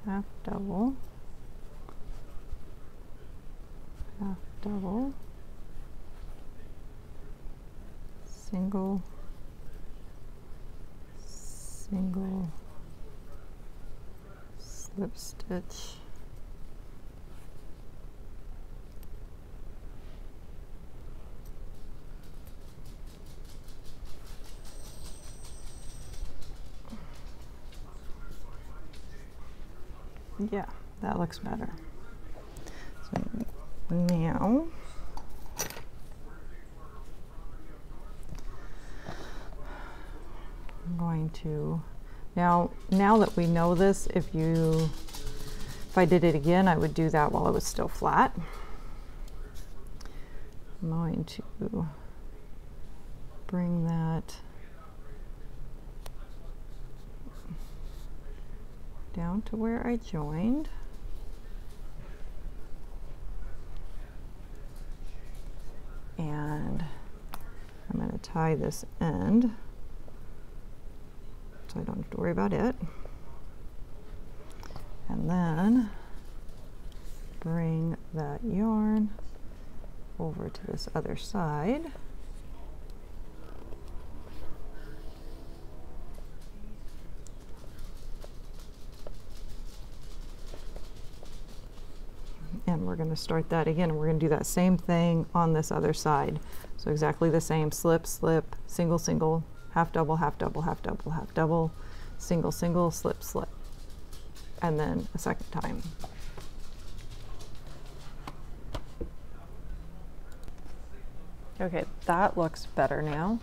half double, half double, single, single, slip stitch, yeah, that looks better. So now I'm going to, now that we know this, if I did it again, I would do that while it was still flat. I'm going to bring that down to where I joined. And I'm going to tie this end so I don't have to worry about it. And then bring that yarn over to this other side. And we're going to start that again, and we're going to do that same thing on this other side. So exactly the same, slip, slip, single, single, half double, half double, half double, half double, single, single, slip, slip, and then a second time. Okay, that looks better now.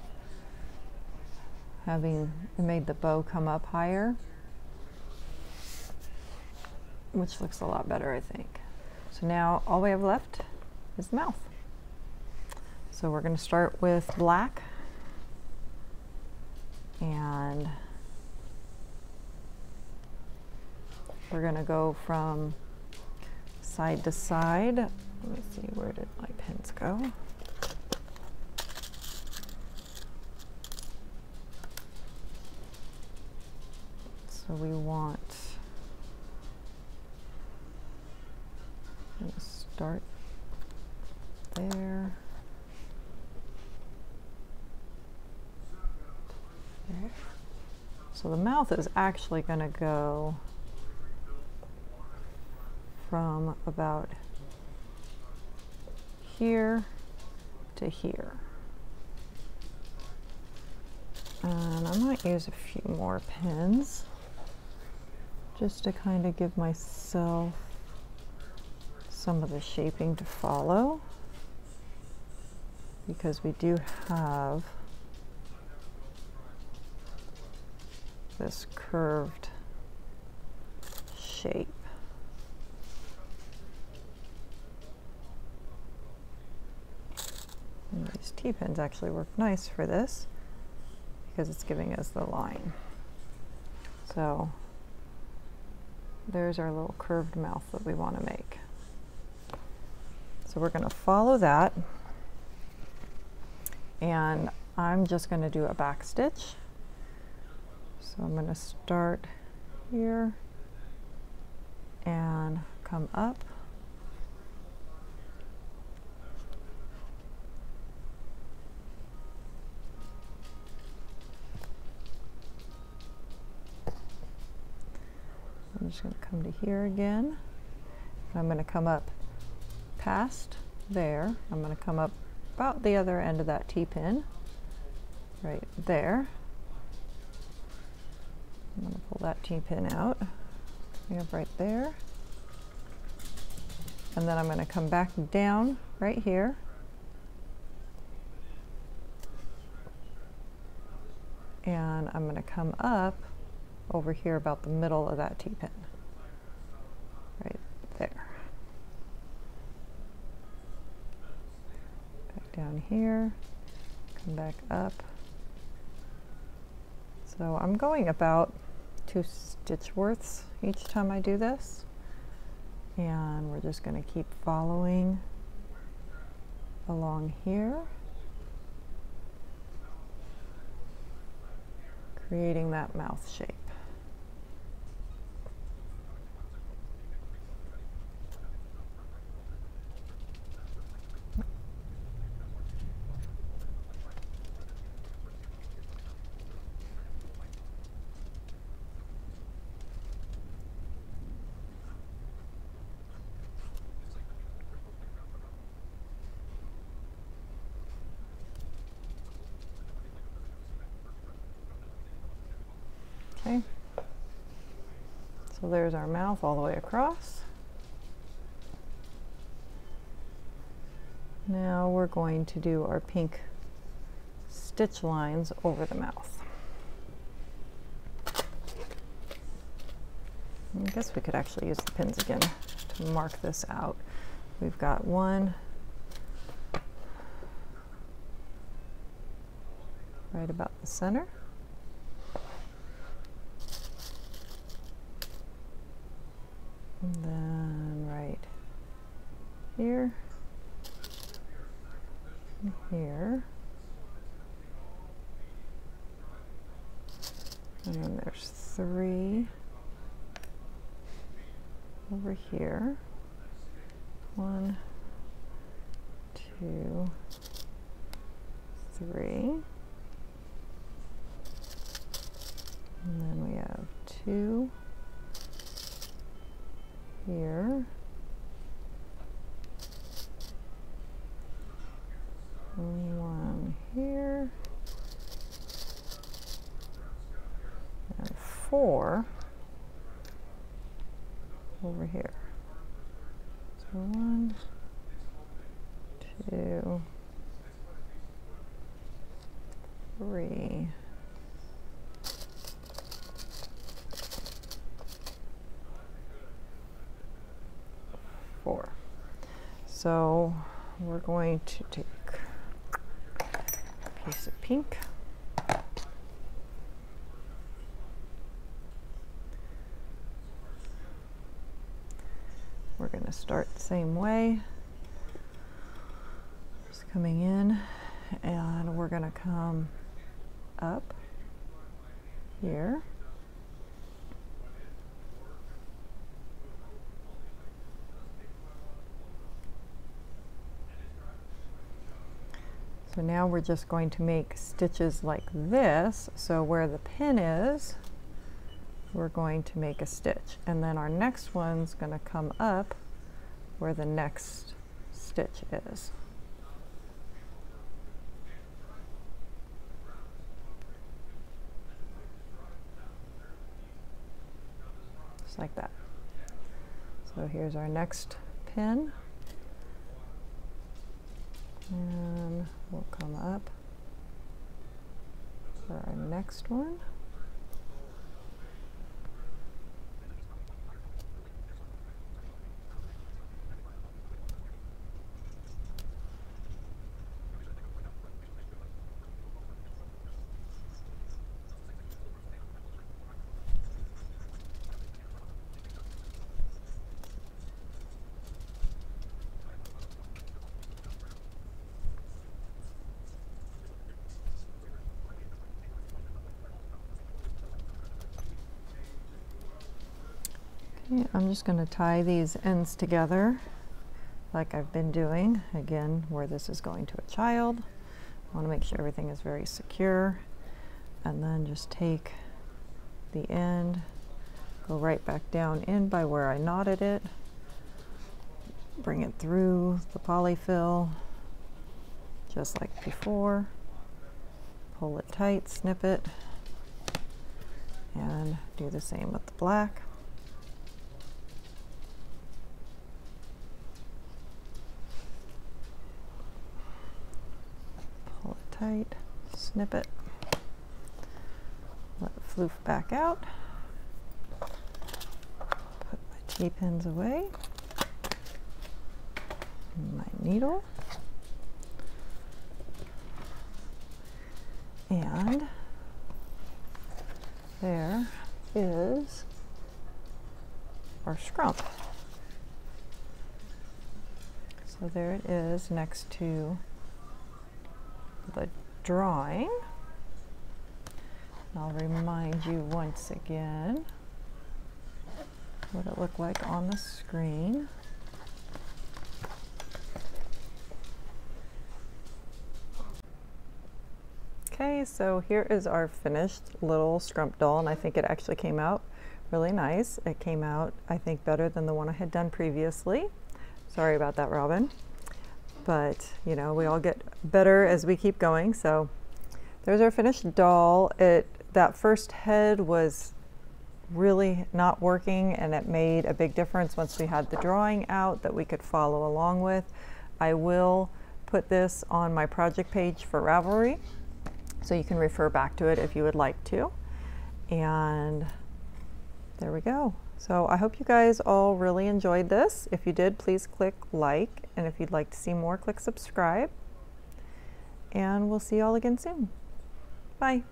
Having made the bow come up higher, which looks a lot better, I think. So now all we have left is the mouth. So we're going to start with black, and we're going to go from side to side. Let me see, where did my pins go? So we want to start there. So the mouth is actually going to go from about here to here. And I might use a few more pins just to kind of give myself some of the shaping to follow, because we do have this curved shape. And these T-pins actually work nice for this because it's giving us the line. So there's our little curved mouth that we want to make. So we're going to follow that, and I'm just going to do a back stitch. So I'm going to start here and come up. I'm just going to come to here again, and I'm going to come up past there. I'm going to come up about the other end of that T-pin, right there. I'm going to pull that T-pin out. We have right there. And then I'm going to come back down right here. And I'm going to come up over here about the middle of that T-pin. Right there. Back down here. Come back up. So I'm going about 2 stitch worths each time I do this, and we're just going to keep following along here, creating that mouth shape. Okay, so there's our mouth all the way across. Now we're going to do our pink stitch lines over the mouth. I guess we could actually use the pins again to mark this out. We've got one right about the center. And then right here, and here, And then there's 3 over here. 1, 2, 3. And then we have 2 here. And 1 here. And 4 over here. So 1, 2, 3. 4. So we're going to take a piece of pink. We're going to start the same way, just coming in, and we're going to come up here. So now we're just going to make stitches like this. So where the pin is, we're going to make a stitch. And then our next one's going to come up where the next stitch is. Just like that. So here's our next pin. And we'll come up for our next one. I'm just going to tie these ends together like I've been doing. Again, where this is going to a child, I want to make sure everything is very secure. And then just take the end, go right back down in by where I knotted it, bring it through the polyfill just like before, pull it tight, snip it, and do the same with the black. Pull it tight, snip it, let it floof back out, put my T-pins away, my needle, and there is our scrump. So there it is next to the drawing. I'll remind you once again what it looked like on the screen. Okay, so here is our finished little scrump doll, and I think it actually came out really nice. It came out, I think, better than the one I had done previously. Sorry about that, Robin. But, you know, we all get better as we keep going. So there's our finished doll. That first head was really not working, and it made a big difference once we had the drawing out that we could follow along with. I will put this on my project page for Ravelry, so you can refer back to it if you would like to. And there we go. So I hope you guys all really enjoyed this. If you did, please click like, and if you'd like to see more, click subscribe. And we'll see you all again soon. Bye.